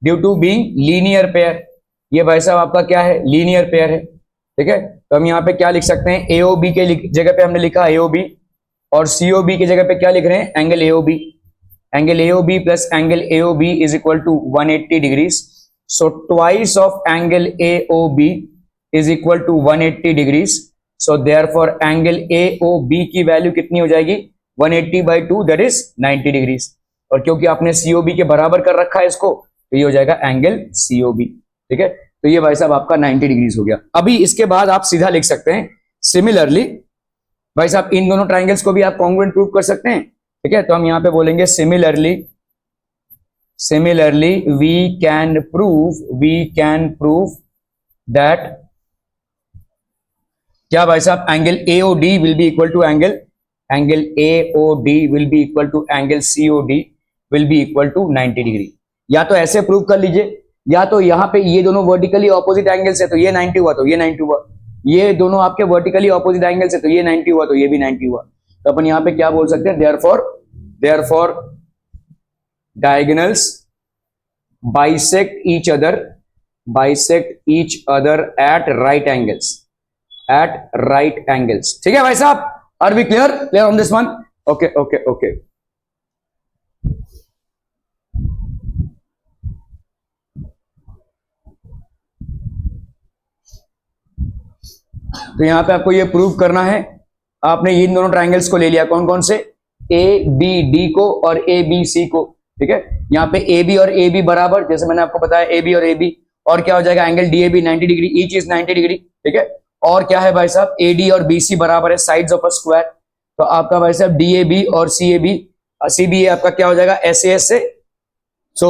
Due to being linear pair. ये भाई साहब आपका क्या है? लीनियर पेयर है। ठीक है, तो हम यहां पे क्या लिख सकते हैं? AOB के जगह पे हमने लिखा AOB, और COB की जगह पे क्या लिख रहे हैं? Angle AOB। Angle AOB plus angle AOB is equal to 180 degrees. So twice of angle AOB is equal to 180 degrees. So therefore angle AOB की वैल्यू कितनी हो जाएगी? 180/2, दैट इज 90 डिग्रीज। और क्योंकि आपने COB के बराबर कर रखा है इसको, तो ये हो जाएगा एंगल COB। ठीक है, तो ये भाई साहब आपका 90 डिग्रीज हो गया। अभी इसके बाद आप सीधा लिख सकते हैं सिमिलरली। भाई साहब इन दोनों ट्राइंगल्स को भी आप कॉन्ग्रुएंट प्रूव कर सकते हैं। ठीक है, तो हम यहां पे बोलेंगे similarly we can prove that क्या भाई साहब? Angle AOD will be equal to angle AOD will be equal to angle COD will be equal to 90 degree. या तो ऐसे प्रूव कर लीजिए, या तो यहां पे ये दोनों वर्टिकली ऑपोजिट एंगल्स है तो ये 90 हुआ तो ये 90 हुआ, ये दोनों आपके वर्टिकली ऑपोजिट एंगल्स है तो ये 90 हुआ तो ये भी 90 हुआ। तो अपन यहां पे क्या बोल सकते हैं? Therefore diagonals bisect each other at right angles. ठीक है भाई साहब, are we clear on this one? Okay okay okay. तो यहां पे आपको ये प्रूव करना है, आपने इन दोनों ट्राइंगल्स को ले लिया, कौन कौन से, ए बी डी को और ए बी सी को। ठीक है, यहाँ पे ए बी और ए बी बराबर, जैसे मैंने आपको बताया ए बी और ए बी, और क्या हो जाएगा angle D A B 90 degree, each is 90 degree. ठीक है, और क्या है भाई साहब, ए डी और बी सी बराबर है साइड्स ऑफ अ स्क्वायर। तो आपका भाई साहब डी ए बी और सी ए बी, सी बी ए आपका क्या हो जाएगा एस ए एस से। So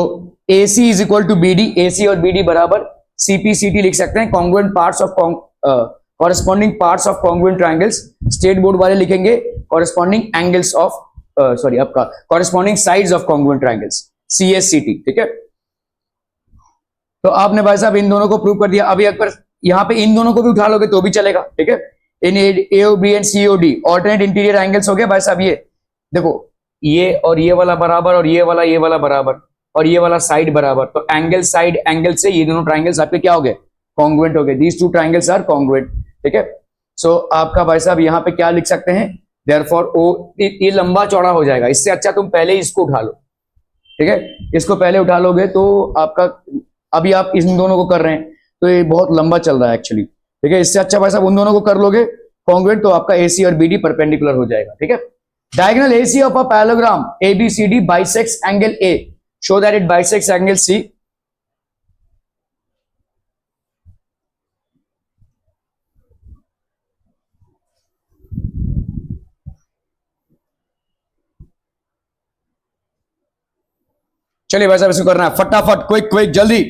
A C is equal to B D, A C और बी डी बराबर सी पी सी टी लिख सकते हैं, congruent parts of corresponding parts of congruent triangles. State board वाले लिखेंगे कॉरेस्पॉन्डिंग एंगल्स ऑफ सॉरी आपका corresponding sides of congruent triangles, C S C T. ठीक है, तो आपने भाई साहब इन दोनों को प्रूव कर दिया। अभी अगर यहाँ पे इन दोनों को भी उठा लोगे तो भी चलेगा। ठीक है, in A O B and C O D alternate interior angles हो गए भाई साहब। ये देखो, ये और ये वाला बराबर, और ये वाला बराबर, और ये वाला साइड बराबर, तो एंगल साइड एंगल से ये दोनों ट्राइंगल्स आपके क्या हो गए, कॉन्ग्रुएंट हो गए। These two triangles are congruent. ठीक है, सो आपका भाई साहब यहाँ पे क्या लिख सकते हैं, देयरफॉर ओ, ये लंबा चौड़ा हो जाएगा, इससे अच्छा तुम पहले इसको उठा लो। ठीक है, इसको पहले उठा लोगे तो आपका, अभी आप इन दोनों को कर रहे हैं तो ये बहुत लंबा चल रहा है एक्चुअली। ठीक है, इससे अच्छा भाई साहब उन दोनों को कर लोगे कॉन्ग्रुएंट, तो आपका एसी और बीडी परपेंडिकुलर हो जाएगा। ठीक है, diagonal AC of a parallelogram ABCD bisects angle A, show that it bisects angle C. चलिए भाई साहब इसको करना है फटाफट, क्विक क्विक जल्दी।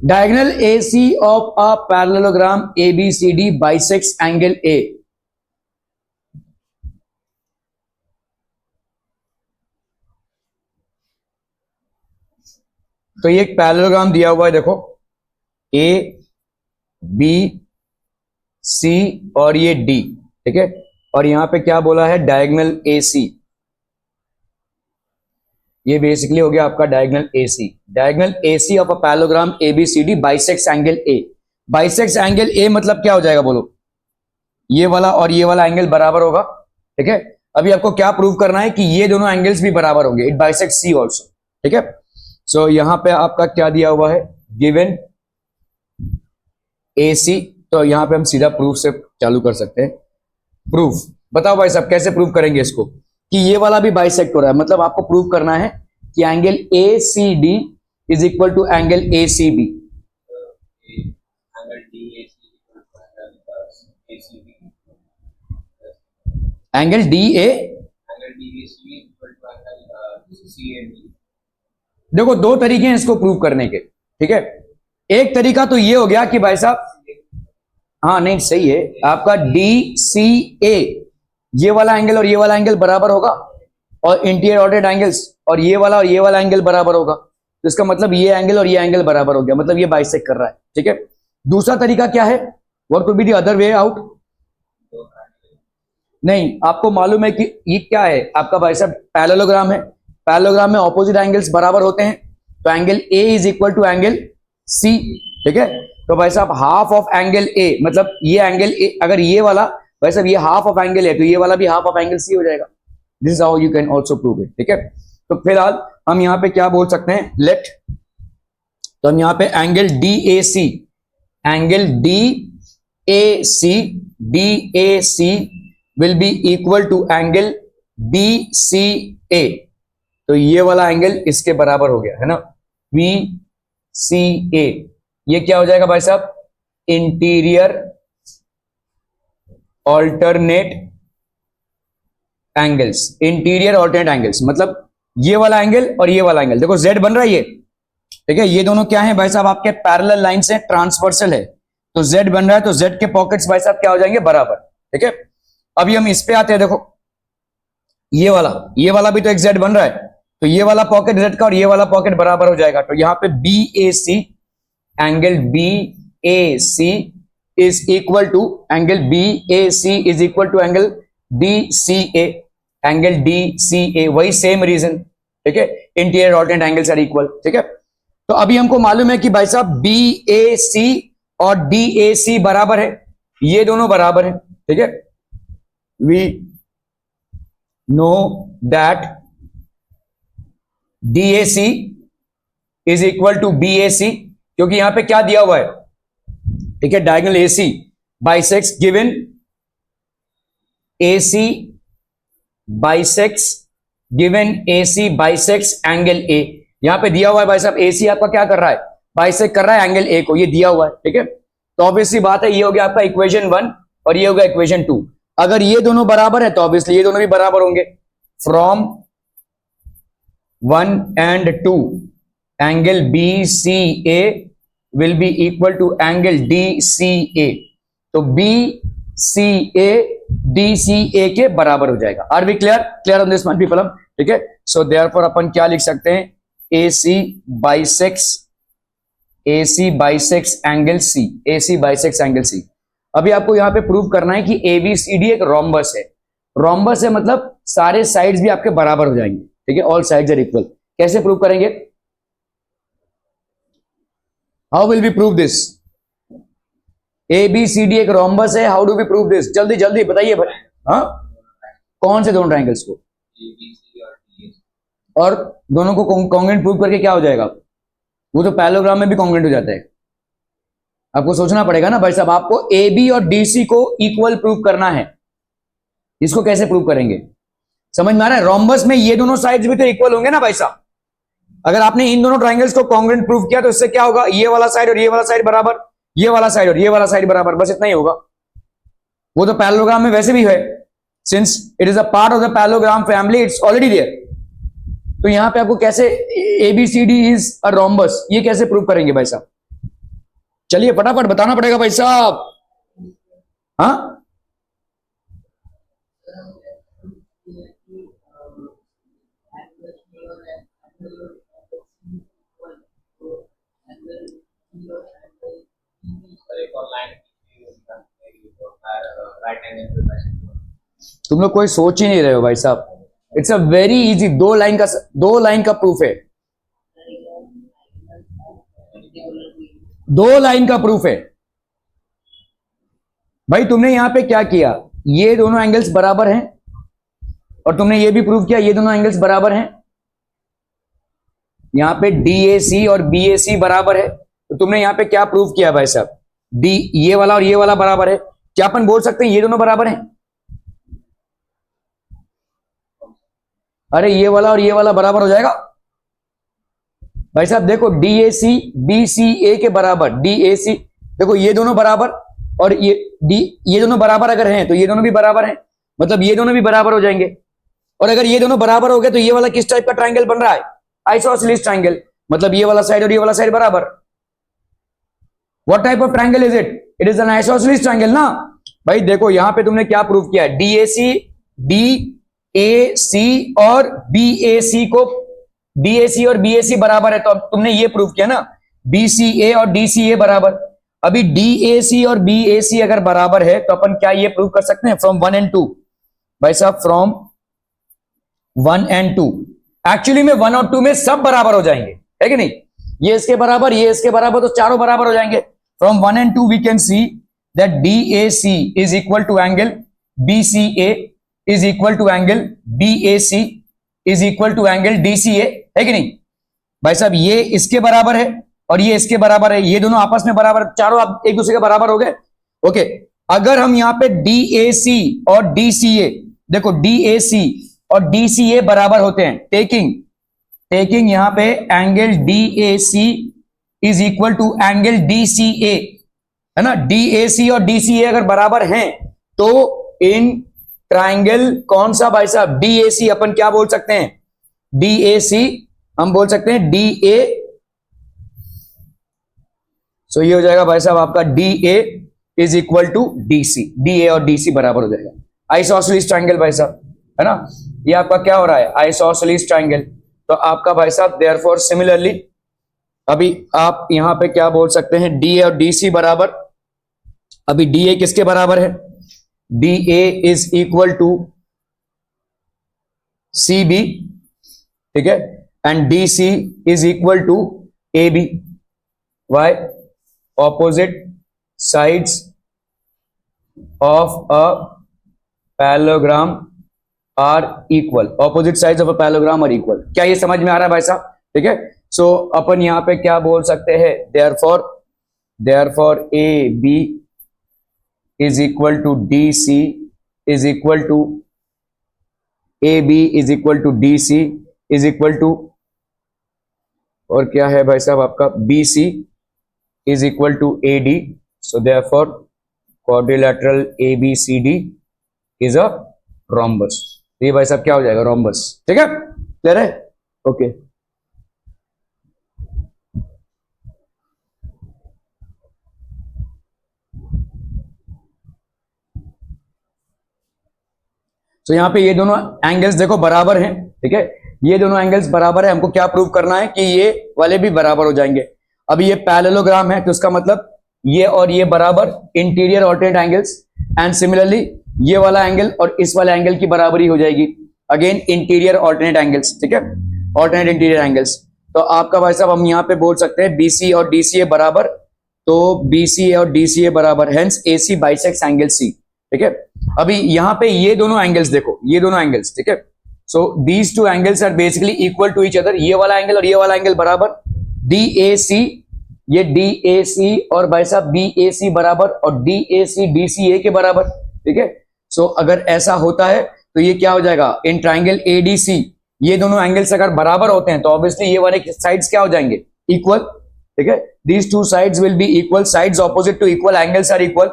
Diagonal AC of a parallelogram ABCD bisects angle A. तो ये एक पैरेललोग्राम दिया हुआ है, देखो ए बी सी और ये डी। ठीक है, और यहां पे क्या बोला है, डायगोनल AC। ये बेसिकली हो गया आपका diagonal AC। Diagonal AC of a parallelogram ABCD bisects angle A। Bisects angle A मतलब क्या हो जाएगा बोलो, ये वाला और ये वाला एंगल बराबर होगा। ठीक है, अभी आपको क्या प्रूव करना है कि ये दोनों एंगल्स भी बराबर होंगे, इट बाइसेक्ट्स C आल्सो। ठीक है, सो यहां पे आपका क्या दिया हुआ है, गिवन AC। तो यहां पे हम सीधा प्रूफ से चालू कर सकते हैं। प्रूफ बताओ भाई साहब कैसे प्रूव करेंगे इसको, कि ये वाला भी बाइसेक्ट हो रहा है, मतलब आपको प्रूव करना है कि angle ACD is equal to angle ACB। Angle DA, देखो दो तरीके हैं इसको प्रूव करने के। ठीक है, एक तरीका तो ये हो गया कि भाई साहब, हाँ नहीं सही है आपका, डी सी ए, ये वाला एंगल और ये वाला एंगल बराबर होगा, और इंटीरियर ऑर्डिनेट एंगल्स और ये वाला एंगल बराबर होगा, तो इसका मतलब ये एंगल और ये एंगल बराबर हो गया, मतलब ये बाइसेक्ट कर रहा है। ठीक है, दूसरा तरीका क्या है, what could be the other way out? नहीं, आपको मालूम है कि ये क्या है आपका भाई साहब, पैरेललोग्राम है, पैरेललोग्राम में ऑपोजिट एंगल्स बराबर होते हैं, तो angle A is equal to angle C. ठीक है, तो भाई साहब हाफ ऑफ एंगल ए, मतलब ये एंगल ए, अगर ये वाला भाई साहब ये हाफ ऑफ एंगल है, तो ये वाला भी हाफ ऑफ एंगल सी हो जाएगा। This is how you can also prove it. ठीक है, तो फिलहाल हम यहां पे क्या बोल सकते हैं, लेट, तो हम यहां पे angle D A C, angle D A C, D A C will be equal to angle B C A, तो ये वाला एंगल इसके बराबर हो गया है ना, बी सी ए। ये क्या हो जाएगा भाई साहब, interior alternate angles, interior alternate angles, मतलब ये वाला एंगल और ये वाला एंगल, देखो जेड बन रहा है ये, ठीक है, ये दोनों क्या है भाई साहब आपके पैरेलल लाइन से ट्रांसवर्सल है, तो जेड बन रहा है, तो जेड के पॉकेट्स भाई साहब क्या हो जाएंगे, बराबर। ठीक है, अभी हम इस पे आते हैं, देखो ये वाला भी तो एक जेड बन रहा है, तो ये वाला पॉकेट जेड का और ये वाला पॉकेट बराबर हो जाएगा, तो यहां पे B A C, angle B A C is equal to angle B A C is equal to angle D C A, angle D C A, वही सेम रीजन। ठीक है, interior alternate angles are equal. ठीक है, तो अभी हमको मालूम है कि भाई साहब बी ए सी और डी ए सी बराबर है, ये दोनों बराबर है। ठीक है, we know that D A C is equal to B A C, क्योंकि यहां पे क्या दिया हुआ है, ठीक है, diagonal A C bisects given A C bisects, given A C bisects angle A, यहां पे दिया हुआ है भाई साहब ए सी आपका क्या कर रहा है, बाइसेक्ट कर रहा है एंगल ए को, ये दिया हुआ है। ठीक है, तो ऑब्वियसली बात है, ये हो गया आपका इक्वेशन 1 और ये हो गया इक्वेशन 2। अगर ये दोनों बराबर है तो ऑब्वियसली ये दोनों भी बराबर होंगे। From 1 and 2 angle B C A will be equal to angle D C A, तो B C A D C ए के बराबर हो जाएगा। Are we clear on this one people? ठीक है, सो देयरफॉर अपन क्या लिख सकते हैं, A C bisects angle C, A C bisects angle C. अभी आपको यहां पे प्रूव करना है कि ए बी सी डी एक रोम्बस है, रोम्बस है मतलब सारे साइड्स भी आपके बराबर हो जाएंगे। ठीक है, ऑल साइड्स आर इक्वल। कैसे प्रूव करेंगे, how will we prove this, A B C D एक रोम्बस है, how do we prove this, जल्दी जल्दी बताइए भाई। हाँ, कौन से दोनों ट्राइंगल्स को, और दोनों को कॉन्ग्रुएंट प्रूव करके क्या हो जाएगा, वो तो पैरेललोग्राम में भी कॉन्ग्रुएंट हो जाता है। आपको सोचना पड़ेगा ना भाई साहब, आपको ए बी और डी सी को इक्वल प्रूव करना है, इसको कैसे प्रूव करेंगे, समझ में आ रहा है? रोम्बस में ये दोनों साइड्स भी तो इक्वल होंगे ना भाई साहब। अगर आपने इन दोनों ट्राइंगल्स को कॉन्ग्रुएंट प्रूव किया तो इससे क्या होगा, ये वाला साइड और ये वाला साइड बराबर, ये वाला साइड और ये वाला साइड बराबर, बस इतना ही होगा। वो तो पैरेललोग्राम में वैसे भी है, since it is a part of the parallelogram family, it's already there. तो यहां पे आपको कैसे एबीसीडी इज अ रोम्बस, ये कैसे प्रूव करेंगे भाई साहब? चलिए फटाफट बताना पड़ेगा भाई साहब। हाँ, तुम लोग कोई सोच ही नहीं रहे हो भाई साहब, इट्स अ वेरी इजी, दो लाइन का प्रूफ है, 2 लाइन का प्रूफ है भाई। तुमने यहां पे क्या किया, ये दोनों एंगल्स बराबर हैं, और तुमने ये भी प्रूव किया ये दोनों एंगल्स बराबर हैं। यहां पे DAC और BAC बराबर है, तो तुमने यहां पे क्या प्रूव किया भाई साहब, डी ये वाला और ये वाला बराबर है। क्या अपन बोल सकते हैं ये दोनों बराबर हैं? अरे ये वाला और ये वाला बराबर हो जाएगा भाई साहब। देखो DAC BCA के बराबर, DAC देखो ये दोनों बराबर, और ये दोनों बराबर अगर हैं तो ये दोनों भी बराबर हैं, मतलब ये दोनों भी बराबर हो जाएंगे। और अगर ये दोनों बराबर हो गए तो ये वाला किस टाइप का ट्राइंगल बन रहा है, आइसोसेलेस ट्राइंगल, मतलब ये वाला साइड और ये वाला साइड बराबर। What type of triangle is it? It is an isosceles triangle ना भाई। देखो यहां पे तुमने क्या प्रूव किया है, डीएसी, डीएसी और बीएसी को, डीएसी और बीएसी बराबर है, तो अब तुमने ये प्रूव किया ना बीसीए और डीसीए बराबर। अभी डीएसी और बीएसी अगर बराबर है तो अपन क्या ये प्रूव कर सकते हैं फ्रॉम 1 and 2? भाई साहब फ्रॉम 1 and 2 एक्चुअली में 1 और 2 में सब बराबर हो जाएंगे, है कि नहीं? ये इसके बराबर, ये इसके बराबर, तो चारों बराबर हो जाएंगे। From 1 and 2 we can see that DAC is equal to angle BCA is equal to angle BAC is equal to angle DCA, है कि नहीं? भाई साहब ये इसके बराबर है और ये इसके बराबर है, ये दोनों आपस में बराबर, चारों आप एक दूसरे के बराबर हो गए। ओके, अगर हम यहां पे DAC और DCA, देखो DAC और DCA बराबर होते हैं, टेकिंग यहां पे angle DAC is equal to angle DCA, है ना? DAC और DCA अगर बराबर हैं तो इन ट्राइंगल कौन सा भाई साहब? DAC अपन क्या बोल सकते हैं? DAC हम बोल सकते हैं DA, सो ये हो जाएगा भाई साहब आपका DA is equal to DC, DA और DC बराबर हो जाएगा। आइसोसेलेस ट्राइंगल भाई साहब, है ना? ये आपका क्या हो रहा है? Isosceles triangle. तो आपका भाई साहब देयरफॉर सिमिलरली अभी आप यहां पे क्या बोल सकते हैं? DA और DC बराबर। अभी DA किसके बराबर है? DA is equal to CB, ठीक है, and DC is equal to AB। Why? Opposite sides of a parallelogram are equal, opposite sides of a parallelogram are equal. क्या ये समझ में आ रहा है भाई साहब? ठीक है, सो अपन यहां पे क्या बोल सकते हैं? Therefore AB is equal to DC is equal to AB is equal to DC is equal to, और क्या है भाई साहब आपका? BC is equal to AD। So therefore quadrilateral ABCD is a rhombus. ये भाई साहब क्या हो जाएगा? रोम्बस। ठीक है, क्लियर है? ओके, तो यहां पे ये दोनों एंगल्स देखो बराबर हैं, ठीक है, ये दोनों एंगल्स बराबर है। हमको क्या प्रूव करना है? कि ये वाले भी बराबर हो जाएंगे। अभी ये पैरेललोग्राम है तो इसका मतलब ये और ये बराबर, interior alternate angles, and similarly ये वाला एंगल और इस वाला एंगल की बराबरी हो जाएगी। अगेन इंटीरियर ऑल्टरनेट एंगल्स, ठीक है, ऑल्टरनेट इंटीरियर एंगल्स। तो आपका भाई साहब हम यहां पे बोल सकते हैं BC और DCA बराबर, तो BCA और DCA बराबर, hence AC bisects angle C। ठीक है, अभी यहां पे ये दोनों एंगल्स देखो, ये दोनों एंगल्स, ठीक है, so these two angles are basically equal to each other. ये वाला एंगल और ये वाला एंगल बराबर, DAC, ये DAC और भाई साहब BAC बराबर, और DAC DCA के बराबर। ठीक है, सो अगर ऐसा होता है तो ये क्या हो जाएगा? इन ट्राइंगल ADC ये दोनों एंगल्स अगर बराबर होते हैं तो ऑब्वियसली ये वाले साइड्स क्या हो जाएंगे? इक्वल। ठीक है, these two sides will be equal, sides opposite to equal, angles are equal.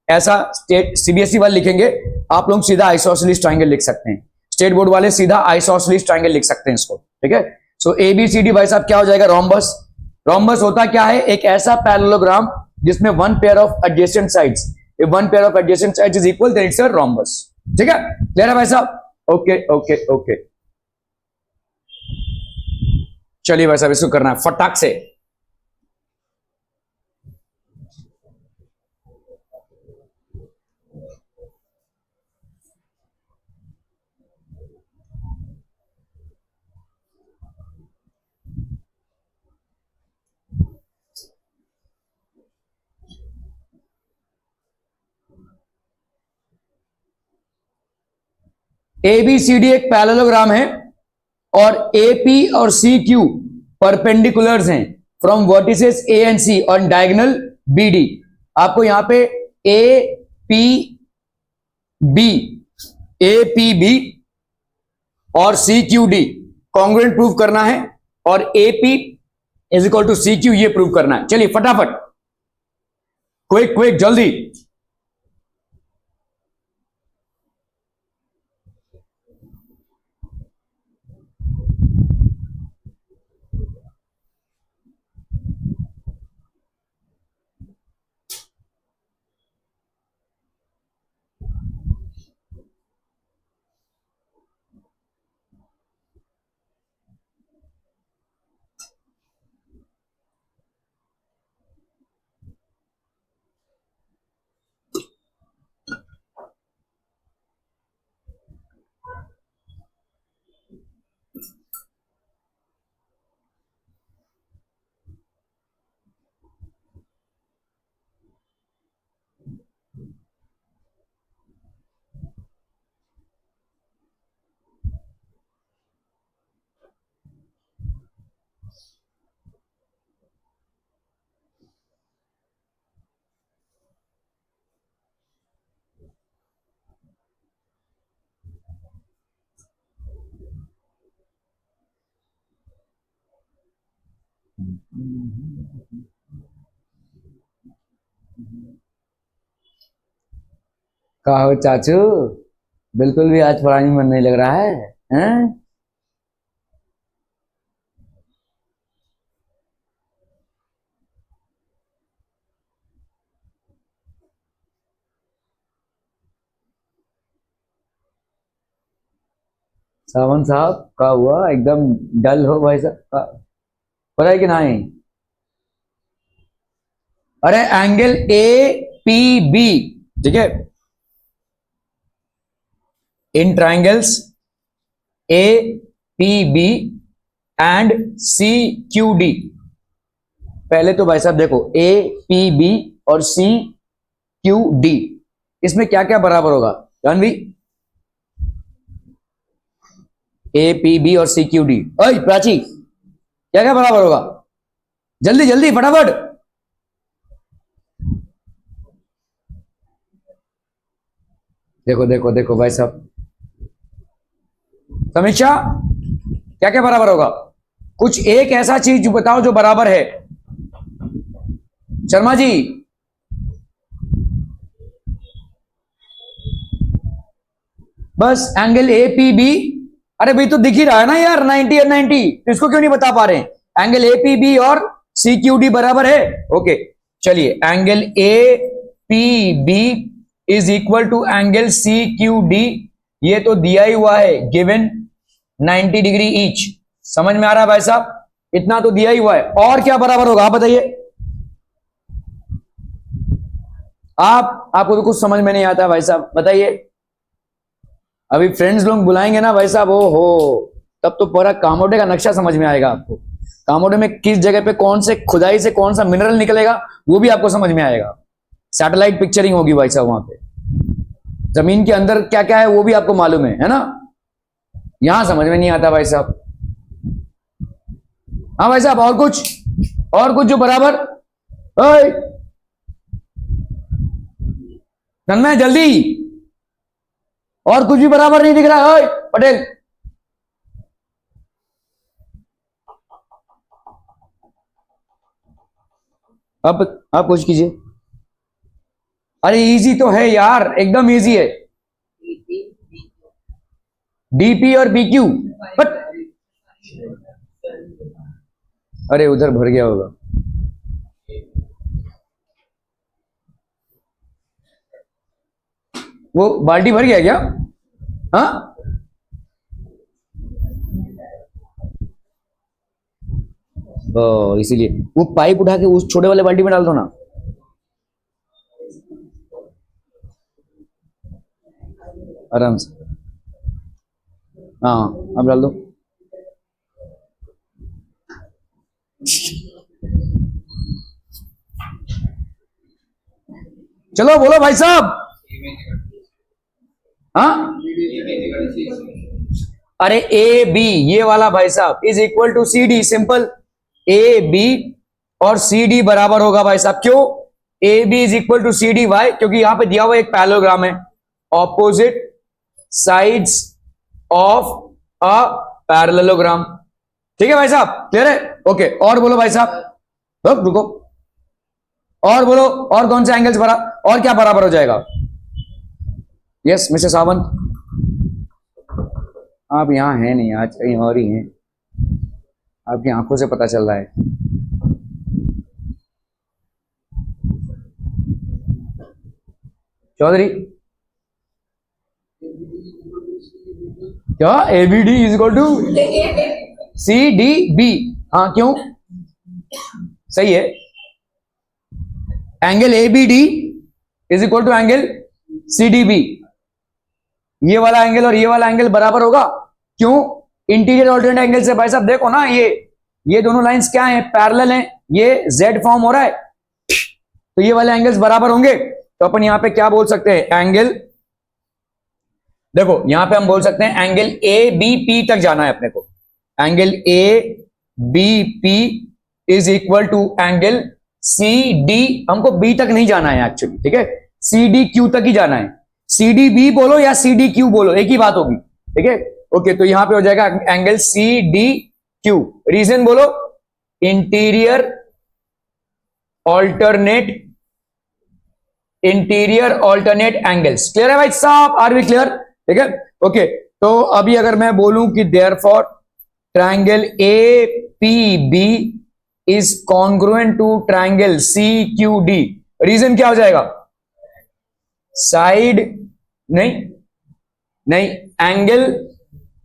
ऐसा स्टेट CBSE वाले लिखेंगे, आप लोग सीधा आइसोसेलेस ट्राइंगल लिख सकते हैं। स्टेट बोर्ड वाले सीधा आइसोसेलेस ट्राइंगल लिख सकते हैं इसको। ठीक है, सो ABCD भाई साहब क्या हो जाएगा? रोम्बस। रोम्बस होता क्या है? एक ऐसा पैरेललोग्राम जिसमें one pair of adjacent sides, if one pair of adjacent sides is equal then it's a rhombus. ठीक है, क्लियर है भाई साहब? ओके ओके ओके, चलिए भाई साहब इसको करना है फटाक से। ABCD एक पैरेललोग्राम है और AP और CQ परपेंडिकुलर्स हैं from vertices A and C और डायगोनल BD। आपको यहां पे APB और CQD कॉन्ग्रुएंट प्रूव करना है और AP is equal to CQ ये प्रूव करना है। चलिए फटाफट, क्विक क्विक, जल्दी। कहा हो चाचू, बिल्कुल भी आज पढ़ाई में मन नहीं लग रहा है, हैं? सावन साहब का हुआ एकदम डल हो भाई साहब पढ़ाई कि नहीं? अरे एंगल ए पी बी, ठीक है, इन triangles A P B and C Q D. पहले तो भाई साहब देखो ए पी बी और सी क्यू डी, इसमें क्या क्या बराबर होगा जानवी? ए पी बी और सी क्यू डी। ओए प्राची, क्या क्या बराबर होगा? जल्दी जल्दी फटाफट। देखो देखो देखो भाई साहब, समीक्षा क्या क्या बराबर होगा? कुछ एक ऐसा चीज बताओ जो बराबर है। शर्मा जी, बस एंगल ए पी बी। अरे भाई तो दिख ही रहा है ना यार, 90 और 90, तो इसको क्यों नहीं बता पा रहे हैं? एंगल ए पी बी और सी क्यू डी बराबर है। ओके चलिए, angle A P B is equal to angle C Q D, ये तो दिया ही हुआ है, गिवन 90 डिग्री ईच। समझ में आ रहा है भाई साहब? इतना तो दिया ही हुआ है। और क्या बराबर होगा आप बताइए? आपको तो कुछ समझ में नहीं आता भाई साहब, बताइए। अभी फ्रेंड्स लोग बुलाएंगे ना भाई साहब, ओ हो, तब तो पूरा कामोडे का नक्शा समझ में आएगा आपको। कामोडे में किस जगह पे कौन से खुदाई से कौन सा मिनरल निकलेगा वो भी आपको समझ में आएगा। सैटेलाइट पिक्चरिंग होगी भाई साहब वहां पे, जमीन के अंदर क्या क्या है वो भी आपको मालूम है ना? यहां समझ में नहीं आता भाई साहब। हाँ भाई साहब, और कुछ जो बराबर? तन्मय जल्दी, और कुछ भी बराबर नहीं दिख रहा है पटेल। आप कुछ कीजिए। अरे इजी तो है यार, एकदम इजी है। डीपी और बीक्यू, बट अरे उधर भर गया होगा। वो बाल्टी भर गया क्या? हाँ इसीलिए वो पाइप उठा के उस छोटे वाले बाल्टी में डाल दो ना। आराम से, हाँ अब डाल दो। चलो बोलो भाई साहब। हाँ अरे ए बी ये वाला भाई साहब is equal to C D, simple. A B और सी डी बराबर होगा भाई साहब। क्यों? A B is equal to C D, why? क्योंकि यहां पे दिया हुआ एक पैरेललोग्राम है, opposite sides of a parallelogram. ठीक है भाई साहब, क्लियर है? ओके, और बोलो भाई साहब, रुको, और बोलो, और कौन से एंगल्स और क्या बराबर हो जाएगा? यस मिस्टर सावंत, आप यहां हैं नहीं, आज कहीं और ही हैं, आपकी आंखों से पता चल रहा है। चौधरी क्या? ABD is equal to C D B. हाँ क्यों? सही है, angle ABD is equal to angle CDB. ये वाला एंगल और ये वाला एंगल बराबर होगा। क्यों? इंटीरियर ऑल्टरनेट एंगल से भाई साहब देखो ना, ये दोनों लाइंस क्या हैं? पैरेलल हैं, ये जेड फॉर्म हो रहा है, तो ये वाले एंगल्स बराबर होंगे। तो अपन यहां पे क्या बोल सकते हैं? एंगल, देखो यहां पे हम बोल सकते हैं एंगल ए बी पी तक जाना है अपने को। Angle A B P is equal to angle C D, हमको बी तक नहीं जाना है एक्चुअली, ठीक है, सी डी क्यू तक ही जाना है। सी डी बी बोलो या सी डी क्यू बोलो, एक ही बात होगी, ठीक है। ओके, तो यहां पे हो जाएगा angle C D Q. Reason बोलो, इंटीरियर ऑल्टरनेट एंगल्स। क्लियर है भाई साहब, आर वी क्लियर? ठीक है, ओके। तो अभी अगर मैं बोलूं कि therefore triangle A P B is congruent to triangle C Q D, reason क्या हो जाएगा? साइड नहीं नहीं,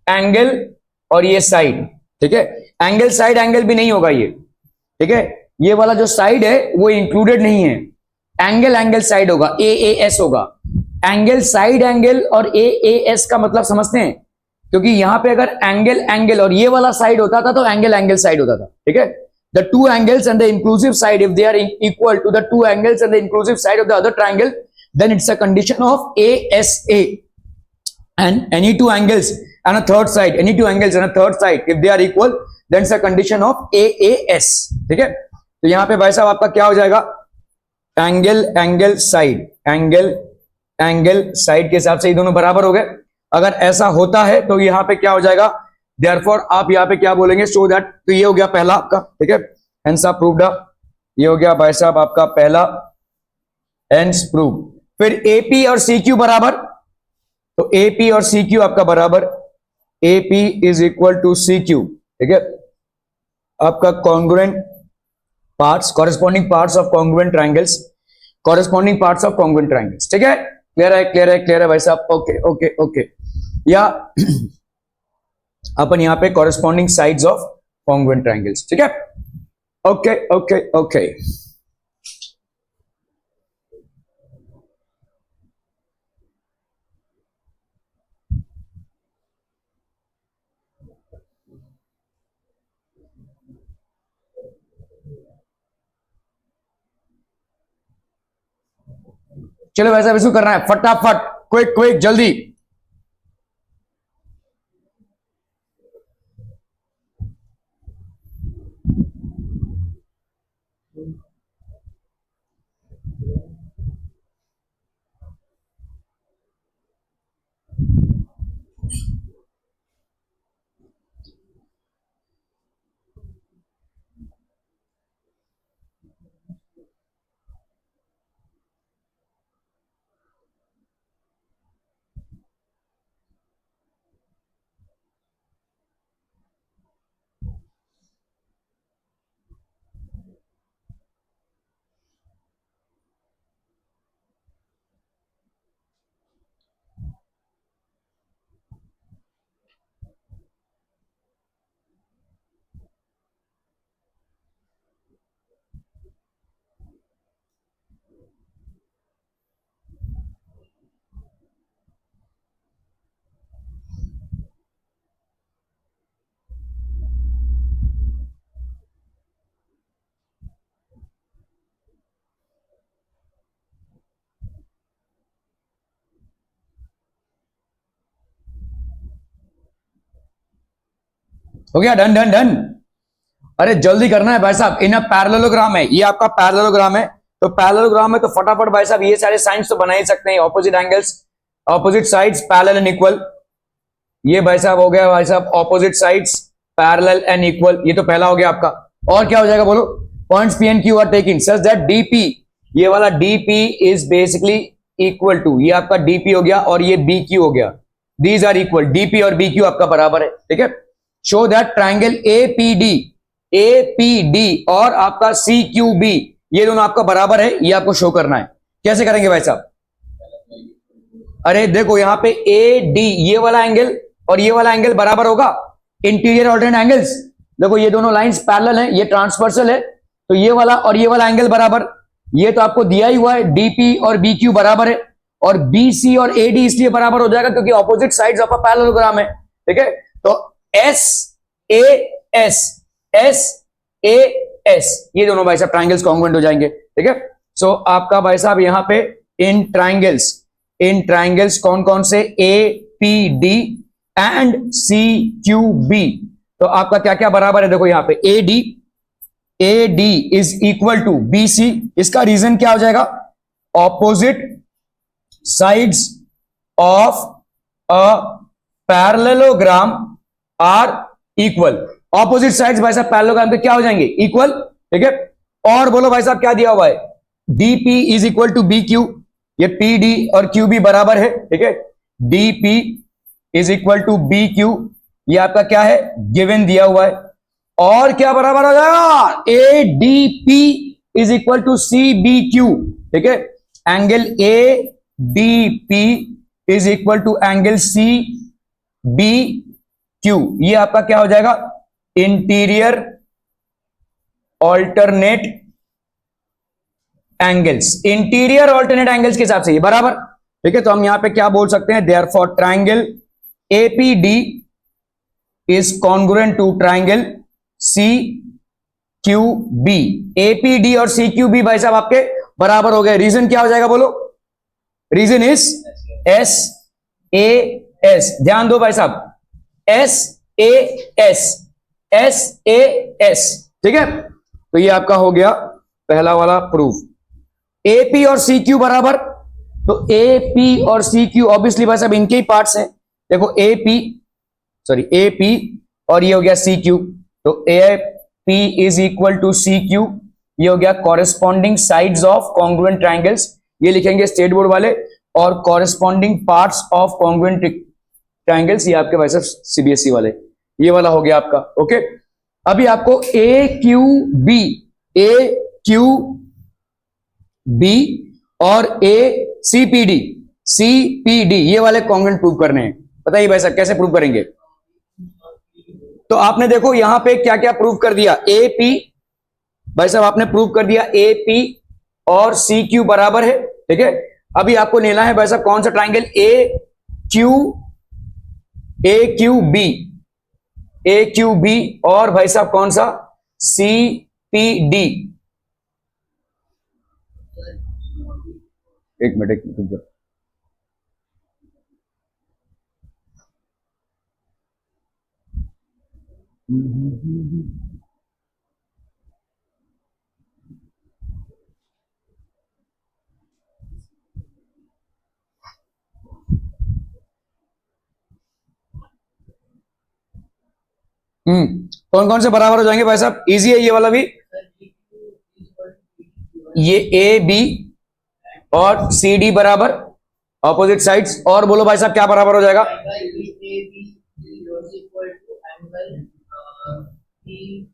एंगल और ये साइड। ठीक है, एंगल साइड एंगल भी नहीं होगा ये। ठीक है, ये वाला जो साइड है वो इंक्लूडेड नहीं है, एंगल साइड होगा, ए एस होगा। एंगल साइड एंगल और ए एस का मतलब समझते हैं, क्योंकि यहां पे अगर एंगल और ये वाला साइड होता था तो एंगल साइड होता था। ठीक है, the two angles and the inclusive side if they are equal to the two angles and the inclusive side of the other triangle, then it's a condition of ASA, and any two angles and a third side, any two angles and a third side if they are equal, then it's a condition of AAS। ठीक है, तो यहां पे भाई साहब आपका क्या हो जाएगा? एंगल साइड के हिसाब से ये दोनों बराबर हो गए। अगर ऐसा होता है तो यहां पे क्या हो जाएगा? देयरफॉर आप यहां पे क्या बोलेंगे? सो दैट, तो ये हो गया पहला आपका। ठीक है, हेंस आप प्रूव्ड, ये हो गया भाई साहब आपका पहला, हेंस प्रूव। फिर एपी और सी क्यू बराबर, तो एपी और सी क्यू आपका बराबर, AP is equal to C Q. ठीक है, आपका congruent parts, corresponding parts of congruent triangles, corresponding parts of congruent triangles. ठीक है, क्लियर है भाई साहब? Okay okay okay. या अपन यहां पे corresponding sides of congruent triangles. ठीक है, ओके ओके ओके। चलो वैसा इसको करना है फटाफट, क्विक क्विक जल्दी। हो गया, डन डन डन। अरे जल्दी करना है भाई साहब, इन पैरेललोग्राम है, ये आपका पैरेललोग्राम है। तो पैरेललोग्राम में तो फटाफट भाई साहब ये सारे साइंस तो बना ही सकते हैं, opposite angles, opposite sides parallel and equal. ये भाई साहब हो गया भाई साहब opposite sides parallel and equal, ये तो पहला हो गया आपका। और क्या हो जाएगा बोलो? Points P and Q are taking such that DP, ये वाला DP is basically equal to, ये आपका डीपी हो गया और ये बी क्यू हो गया, दीज आर इक्वल, डीपी और बी क्यू आपका बराबर है। ठीक है, शो दैट ट्राइंगल एपीडी और आपका सी क्यू बी ये दोनों आपका बराबर है, ये आपको शो करना है। कैसे करेंगे भाई साहब? अरे देखो यहां पे ए डी ये वाला एंगल और ये वाला एंगल बराबर होगा, इंटीरियर ऑल्टरनेट एंगल्स। देखो ये दोनों लाइंस पैरेलल हैं, ये ट्रांसवर्सल है, तो ये वाला और ये वाला एंगल बराबर, ये तो आपको दिया ही हुआ है, डीपी और बी क्यू बराबर है, और बीसी और एडी इसलिए बराबर हो जाएगा क्योंकि opposite sides of a parallelogram है। ठीक है, तो एस ए एस ये दोनों भाई साहब ट्राइंगल्स कॉन्ग्रुएंट हो जाएंगे। ठीक है, सो आपका भाई साहब यहां पे इन ट्राइंगल्स कौन कौन से? A P D and C Q B, तो आपका क्या क्या बराबर है? देखो यहां पे A D is equal to B C, इसका रीजन क्या हो जाएगा? Opposite sides of a parallelogram are equal. Opposite sides भाई साहब पैरेललोग्राम के क्या हो जाएंगे, इक्वल। ठीक है, और बोलो भाई साहब क्या दिया हुआ है, DP is equal to B Q, ये पी डी और क्यू बी बराबर है। ठीक है, DP is equal to B Q, ये आपका क्या है, गिवन दिया हुआ है। और क्या बराबर हो जाएगा, A D P is equal to C B Q. ठीक है, angle A D P is equal to angle C B Q, ये आपका क्या हो जाएगा, interior alternate angles, interior alternate angles के हिसाब से ये बराबर। ठीक है, तो हम यहां पे क्या बोल सकते हैं, therefore triangle APD is congruent to triangle C Q B. APD और सी क्यू बी भाई साहब आपके बराबर हो गए। रीजन क्या हो जाएगा बोलो, reason is S A S, ध्यान दो भाई साहब, S A S, S A S. ठीक है, तो ये आपका हो गया पहला वाला प्रूफ। एपी और सी क्यू बराबर, तो एपी और सी क्यू ऑब्वियसली भाई साहब इनके ही पार्ट्स हैं। देखो एपी सॉरी एपी और ये हो गया सी क्यू, तो A P is equal to C Q, ये हो गया corresponding sides of congruent triangles, ये लिखेंगे स्टेट बोर्ड वाले, और corresponding parts of congruent triangles ये आपके भाई साहब सीबीएसई वाले, ये वाला हो गया आपका। ओके, अभी आपको ए Q B, A Q B और ए सीपीडी, सीपीडी ये वाले कॉन्ग्रुएंट प्रूव करने हैं। बताइए भाई साहब कैसे प्रूव करेंगे। तो आपने देखो यहां पे क्या क्या प्रूव कर दिया, ए पी भाई साहब आपने प्रूव कर दिया ए पी और सी क्यू बराबर है। ठीक है, अभी आपको लेना है भाई साहब कौन सा triangle, A Q B, A Q B और भाई साहब कौन सा, सी पी डी। एक मिनट कौन कौन से बराबर हो जाएंगे भाई साहब, इजी है ये वाला भी, ये ए बी और सी डी बराबर ऑपोजिट साइड्स, और बोलो भाई साहब क्या बराबर हो जाएगा,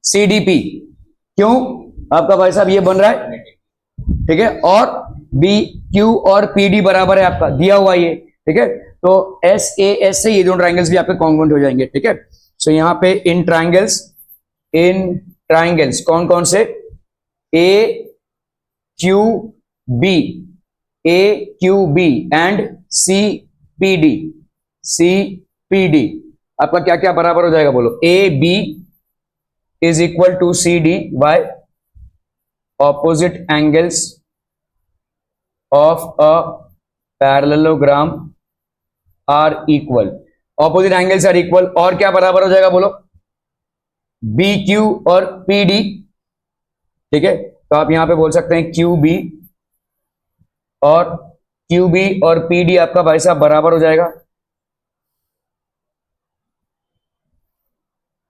सी डी पी। क्यों आपका भाई साहब ये बन रहा है। ठीक है, और बी क्यू और पी डी बराबर है आपका दिया हुआ ये। ठीक है, तो एस ए एस से ये दोनों ट्राइंगल्स भी आपके कॉन्ग्रुएंट हो जाएंगे। ठीक है, सो यहां पे इन ट्राइंगल्स कौन कौन से, A Q B, A Q B and C P D, C P D आपका क्या क्या बराबर हो जाएगा बोलो, A B is equal to C D by opposite angles of a parallelogram are equal, opposite angles are equal, और क्या बराबर हो जाएगा बोलो, बी क्यू और पी डी। ठीक है, तो आप यहां पे बोल सकते हैं क्यू बी और पी डी आपका भाई साहब बराबर हो जाएगा,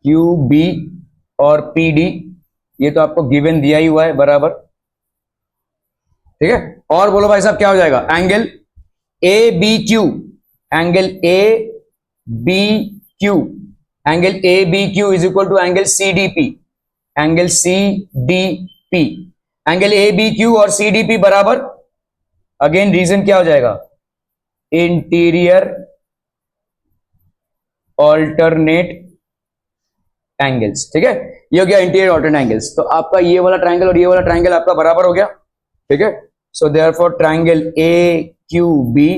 क्यू बी और पी डी, ये तो आपको गिवन दिया ही हुआ है बराबर। ठीक है, और बोलो भाई साहब क्या हो जाएगा, angle A B Q, angle A B Q, angle A B Q is equal to angle C D P, angle C D P, angle A B Q और सी डी पी बराबर, अगेन रीजन क्या हो जाएगा, interior alternate angles. ठीक है, ये हो गया इंटीरियर ऑल्टरनेट एंगल्स। तो आपका ये वाला ट्राइंगल और ये वाला ट्राइंगल आपका बराबर हो गया। ठीक है, so therefore triangle A Q B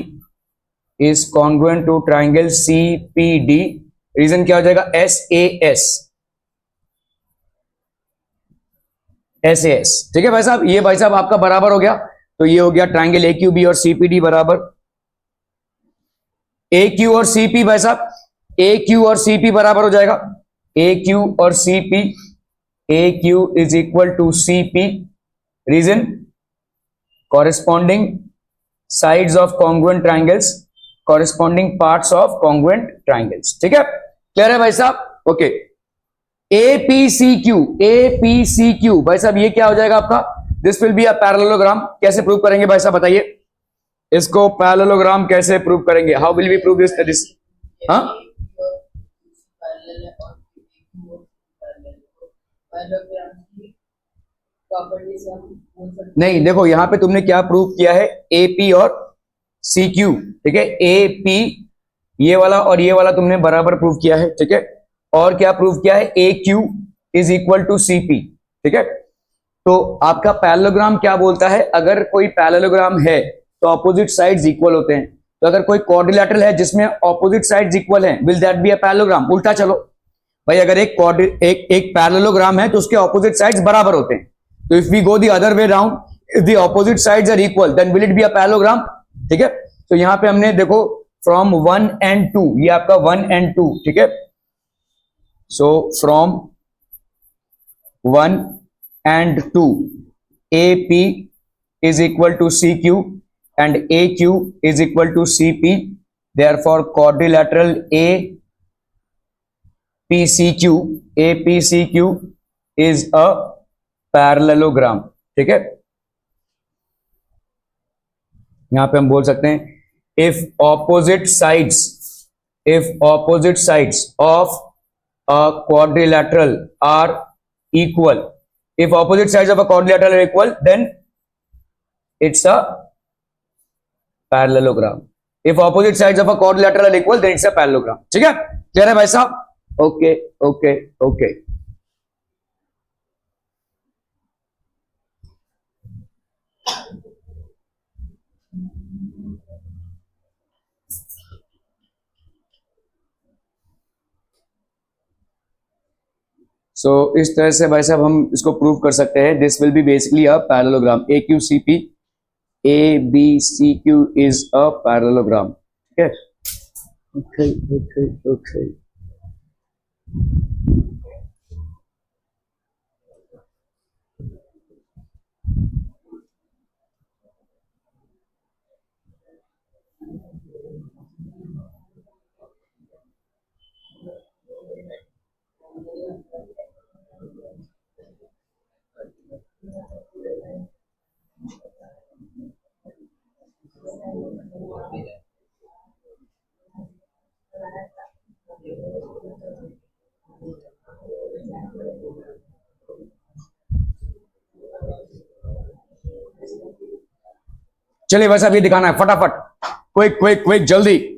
is congruent to triangle C P D, reason क्या हो जाएगा, S A S, S A S. ठीक है भाई साहब, ये भाई साहब आपका बराबर हो गया। तो ये हो गया ट्राइंगल ए क्यू बी और सी पी डी बराबर, ए क्यू और सी पी भाई साहब, ए क्यू और सी पी बराबर हो जाएगा, ए क्यू और C P, A Q is equal to C P, reason corresponding sides of congruent triangles, corresponding parts of congruent triangles. ठीक है, क्लियर है भाई साहब। Okay, A P C Q भाई साहब, ये क्या हो जाएगा आपका? This will be a parallelogram. कैसे प्रूव करेंगे भाई साहब बताइए? इसको पैरेललोग्राम कैसे प्रूव करेंगे? How will we prove this? हाँ, नहीं देखो, यहां पे तुमने क्या प्रूव किया है? ए पी और सी क्यू, ठीक है। ए पी ये वाला और ये वाला तुमने बराबर प्रूव किया है, ठीक है। और क्या प्रूव किया है? A Q is equal to C P, ठीक है। तो आपका पैरेललोग्राम क्या बोलता है? अगर कोई पैरेललोग्राम है तो ऑपोजिट साइड्स इक्वल होते हैं। तो अगर कोई क्वाड्रिलैटरल है जिसमें ऑपोजिट साइड्स इक्वल हैं, will that B a parallelogram? उल्टा चलो भाई, अगर एक पैरेललोग्राम है तो उसके ऑपोजिट साइड्स बराबर होते हैं। तो if we go the other way round, if the opposite sides are equal then will it be a parallelogram, ठीक है। तो यहां पे हमने देखो फ्रॉम 1 and 2, ये आपका 1 and 2, ठीक है। So from 1 and 2 AP is equal to CQ and AQ is equal to CP. Therefore quadrilateral APCQ is a parallelogram, ठीक है। यहां पे हम बोल सकते हैं if opposite sides of a quadrilateral are equal, if opposite sides of a quadrilateral are equal, then it's a parallelogram. If opposite sides of a quadrilateral are equal, then it's a parallelogram. ठीक है, clear है भाई साहब? Okay okay okay. सो इस तरह से भाई साहब हम इसको प्रूव कर सकते हैं। This will be basically a parallelogram. A Q C P, A B C Q is a parallelogram, ठीक है। Okay okay okay. चलिए भाई साहब, ये दिखाना है फटाफट, क्विक क्विक क्विक, जल्दी।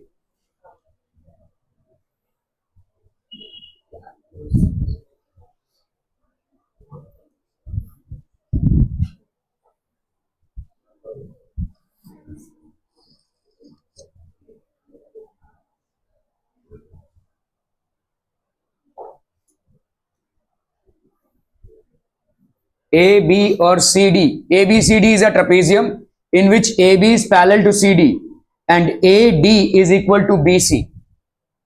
A, B or CD. ABCD is a trapezium in which AB is parallel to CD and AD is equal to BC.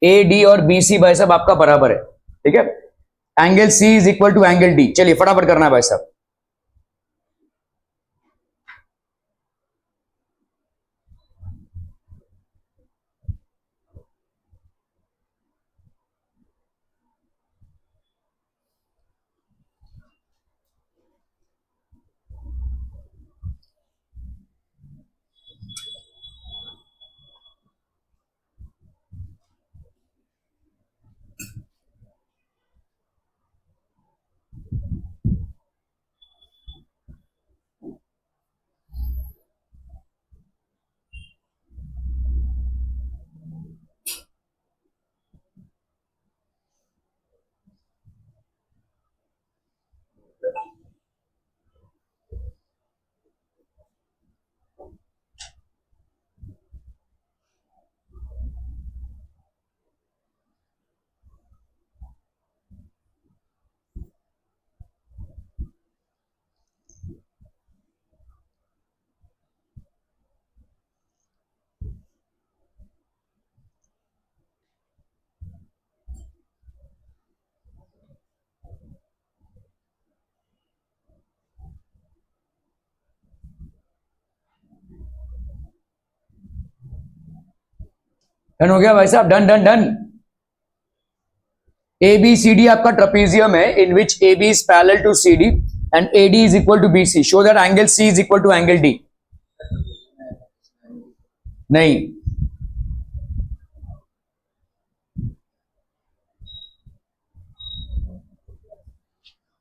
AD और BC भाई साहब आपका बराबर है, ठीक है। Angle C is equal to angle D। चलिए फटाफट करना है भाई साहब। डन हो गया भाई साहब, डन डन डन। ABCD आपका ट्रेपेजियम है in which AB is parallel to CD and AD is equal to BC. Show that angle C is equal to angle D. नहीं,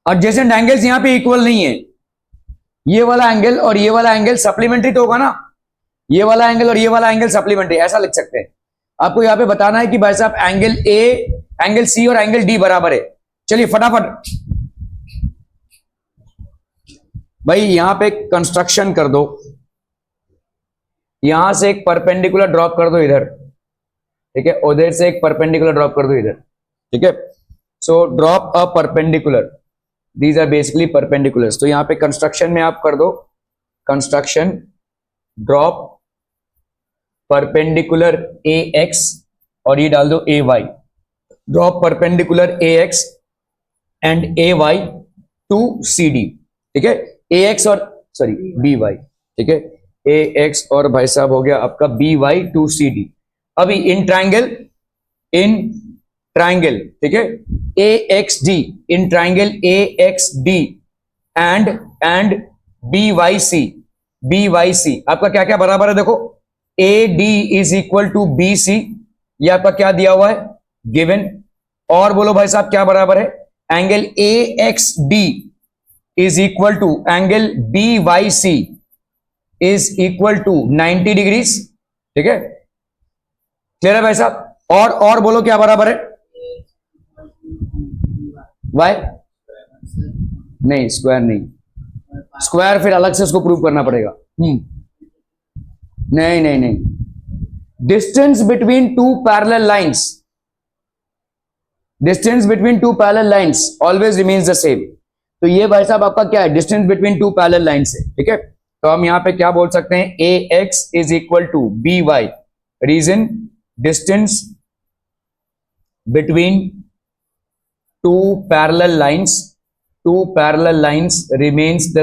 एडजेसेंट एंगल्स यहां पे इक्वल नहीं है। ये वाला एंगल और ये वाला एंगल सप्लीमेंट्री तो होगा ना, ये वाला एंगल और ये वाला एंगल सप्लीमेंट्री, ऐसा लिख सकते हैं। आपको यहां पे बताना है कि भाई साहब एंगल ए, एंगल सी और एंगल डी बराबर है। चलिए फटाफट भाई यहां पे कंस्ट्रक्शन कर दो, यहां से एक परपेंडिकुलर ड्रॉप कर दो इधर, ठीक है, उधर से एक परपेंडिकुलर ड्रॉप कर दो इधर, ठीक है। So drop a perpendicular, these are basically perpendiculars. तो यहां पे कंस्ट्रक्शन में आप कर दो construction drop perpendicular A X और ये डाल दो A Y, drop perpendicular A X and A Y to C D, ठीक है, ए एक्स और सॉरी बी वाई, ठीक है, ए एक्स और भाई साहब हो गया आपका B Y to C D. अभी इन ट्राइंगल ठीक है, A X D, in triangle A X D and B Y C आपका क्या क्या बराबर है देखो, A D is equal to B C, ये आपका क्या दिया हुआ है गिवन, और बोलो भाई साहब क्या बराबर है, angle A X D is equal to angle B Y C is equal to 90 degrees, ठीक है, क्लियर है भाई साहब। और बोलो क्या बराबर है, वाई नहीं, स्क्वायर नहीं, स्क्वायर फिर अलग से उसको प्रूव करना पड़ेगा। नहीं, distance between two parallel lines, distance between two parallel lines always remains the same. तो ये भाई साहब आपका क्या है, distance between two parallel lines है, ठीक है। तो हम यहां पे क्या बोल सकते हैं, A X is equal to B Y, reason distance between two parallel lines remains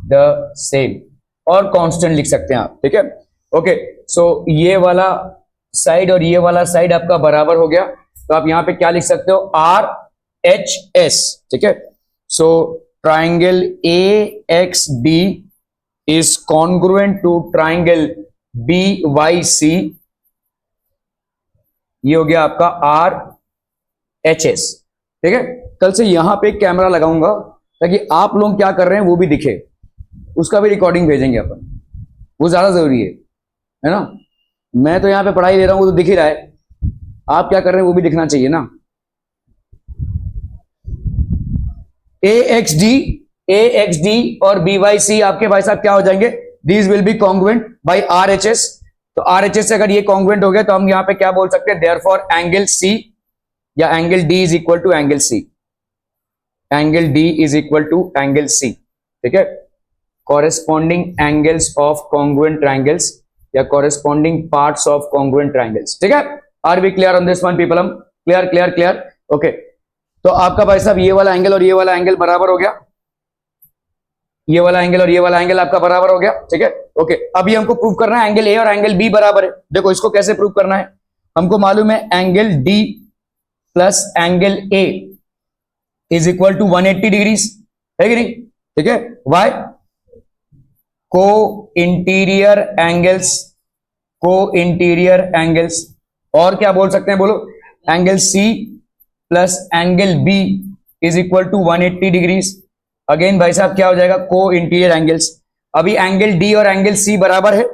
the same, और कांस्टेंट लिख सकते हैं आप, ठीक है। ओके, सो ये वाला साइड और ये वाला साइड आपका बराबर हो गया, तो आप यहां पे क्या लिख सकते हो, आर एच एस, ठीक है। So triangle A X D is congruent to triangle B Y C, ये हो गया आपका आर एच एस, ठीक है। कल से यहां पे एक कैमरा लगाऊंगा ताकि आप लोग क्या कर रहे हैं वो भी दिखे, उसका भी रिकॉर्डिंग भेजेंगे अपन, वो ज्यादा जरूरी है ना। मैं तो यहां पे पढ़ाई दे रहा हूं, वो तो दिख ही रहा है, आप क्या कर रहे हैं वो भी दिखना चाहिए ना। ए एक्स डी और बी वाई सी आपके भाई साहब क्या हो जाएंगे, these will be congruent by R H S. तो आर एच एस से अगर ये कॉन्ग्रुएंट हो गया तो हम यहां पे क्या बोल सकते हैं, देयरफॉर एंगल सी या angle D is equal to angle C, angle D is equal to angle C, ठीक है। Corresponding angles of congruent triangles या corresponding parts of congruent triangles, ठीक है। Are we clear on this one people, हम clear, okay. तो आपका भाई साहब ये वाला एंगल और ये वाला एंगल बराबर हो गया, ये वाला एंगल और ये वाला एंगल आपका बराबर हो गया, ठीक है, ओके। अभी हमको प्रूव करना है एंगल ए और एंगल बी बराबर है। देखो इसको कैसे प्रूव करना है, हमको मालूम है angle D plus angle A is equal to 180 degrees, है कि नहीं, ठीक है। वाई, को इंटीरियर एंगल्स, और क्या बोल सकते हैं बोलो, angle C plus angle B is equal to 180 degrees. Again भाई साहब क्या हो जाएगा, को इंटीरियर एंगल्स। अभी एंगल डी और एंगल सी बराबर है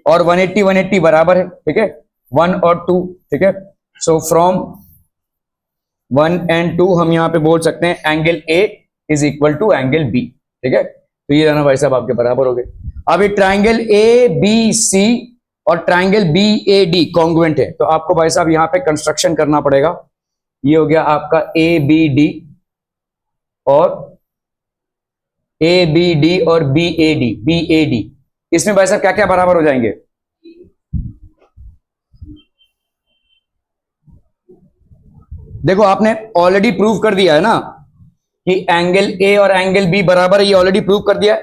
और 180 बराबर है, ठीक है, 1 और 2, ठीक है। सो फ्रॉम 1 and 2 हम यहां पे बोल सकते हैं angle A is equal to angle B, ठीक है। तो ये दोनों भाई साहब आपके बराबर हो गए। अभी ट्राइंगल ए बी सी और triangle B A D congruent है, तो आपको भाई साहब यहां पे कंस्ट्रक्शन करना पड़ेगा। ये हो गया आपका ए बी डी और बी ए डी, इसमें भाई साहब क्या क्या बराबर हो जाएंगे, देखो आपने ऑलरेडी प्रूव कर दिया है ना कि एंगल ए और एंगल बी बराबर है, ये ऑलरेडी प्रूव कर दिया है,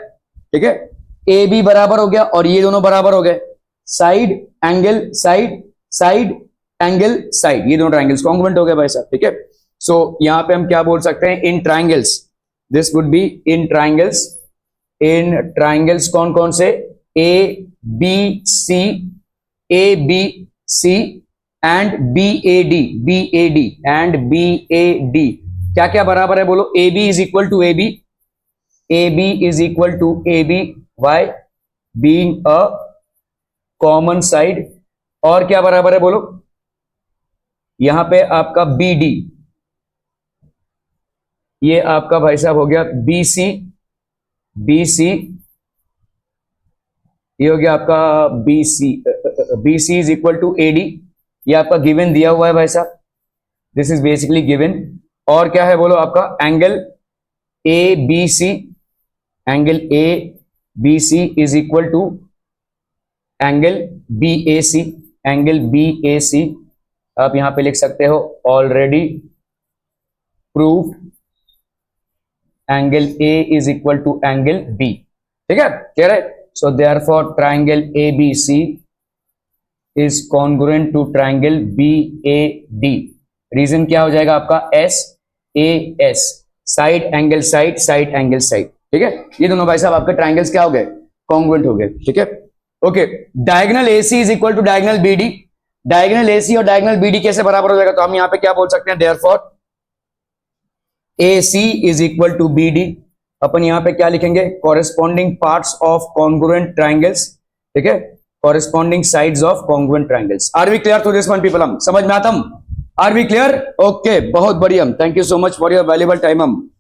ठीक है। ए बी बराबर हो गया और ये दोनों बराबर हो गए, side angle side angle side, ये दोनों ट्राइंगल्स कॉन्ग्रुएंट हो गए भाई साहब, ठीक है। सो यहां पे हम क्या बोल सकते हैं, in triangles, this would be in triangles, in triangles कौन कौन से, A B C, A B C and B A D, B A D and B A D, क्या क्या बराबर है बोलो, A B is equal to A B, A B is equal to A B, why being a common side, और क्या बराबर है बोलो, यहां पे आपका बी डी, ये आपका भाई साहब हो गया बी सी, बी सी, ये हो गया आपका B C, B C is equal to A D, ये आपका गिवन दिया हुआ है भाई साहब, दिस इज बेसिकली गिवन। और क्या है बोलो आपका angle A B C, angle A B C is equal to angle B A C, angle B A C आप यहां पे लिख सकते हो already proved, angle A is equal to angle B, ठीक है, क्लियर है। So therefore triangle A B C is congruent to triangle B A D, reason क्या हो जाएगा आपका S A S, side angle side, side angle side, ठीक है। ये दोनों भाई साहब आपके ट्राइंगल्स क्या हो गए, कॉन्ग्रुएंट हो गए, ठीक है। Okay, diagonal AC is equal to diagonal BD, diagonal AC और डायगोनल बीडी कैसे बराबर हो जाएगा, तो हम यहां पे क्या बोल सकते हैं, therefore AC is equal to BD, अपन यहां पे क्या लिखेंगे, corresponding parts of congruent triangles, ठीक है, corresponding sides of congruent triangles. Are we clear to this one people, हम समझ में आता हम, आर वी क्लियर, ओके, बहुत बढ़िया, thank you so much for your valuable time हम।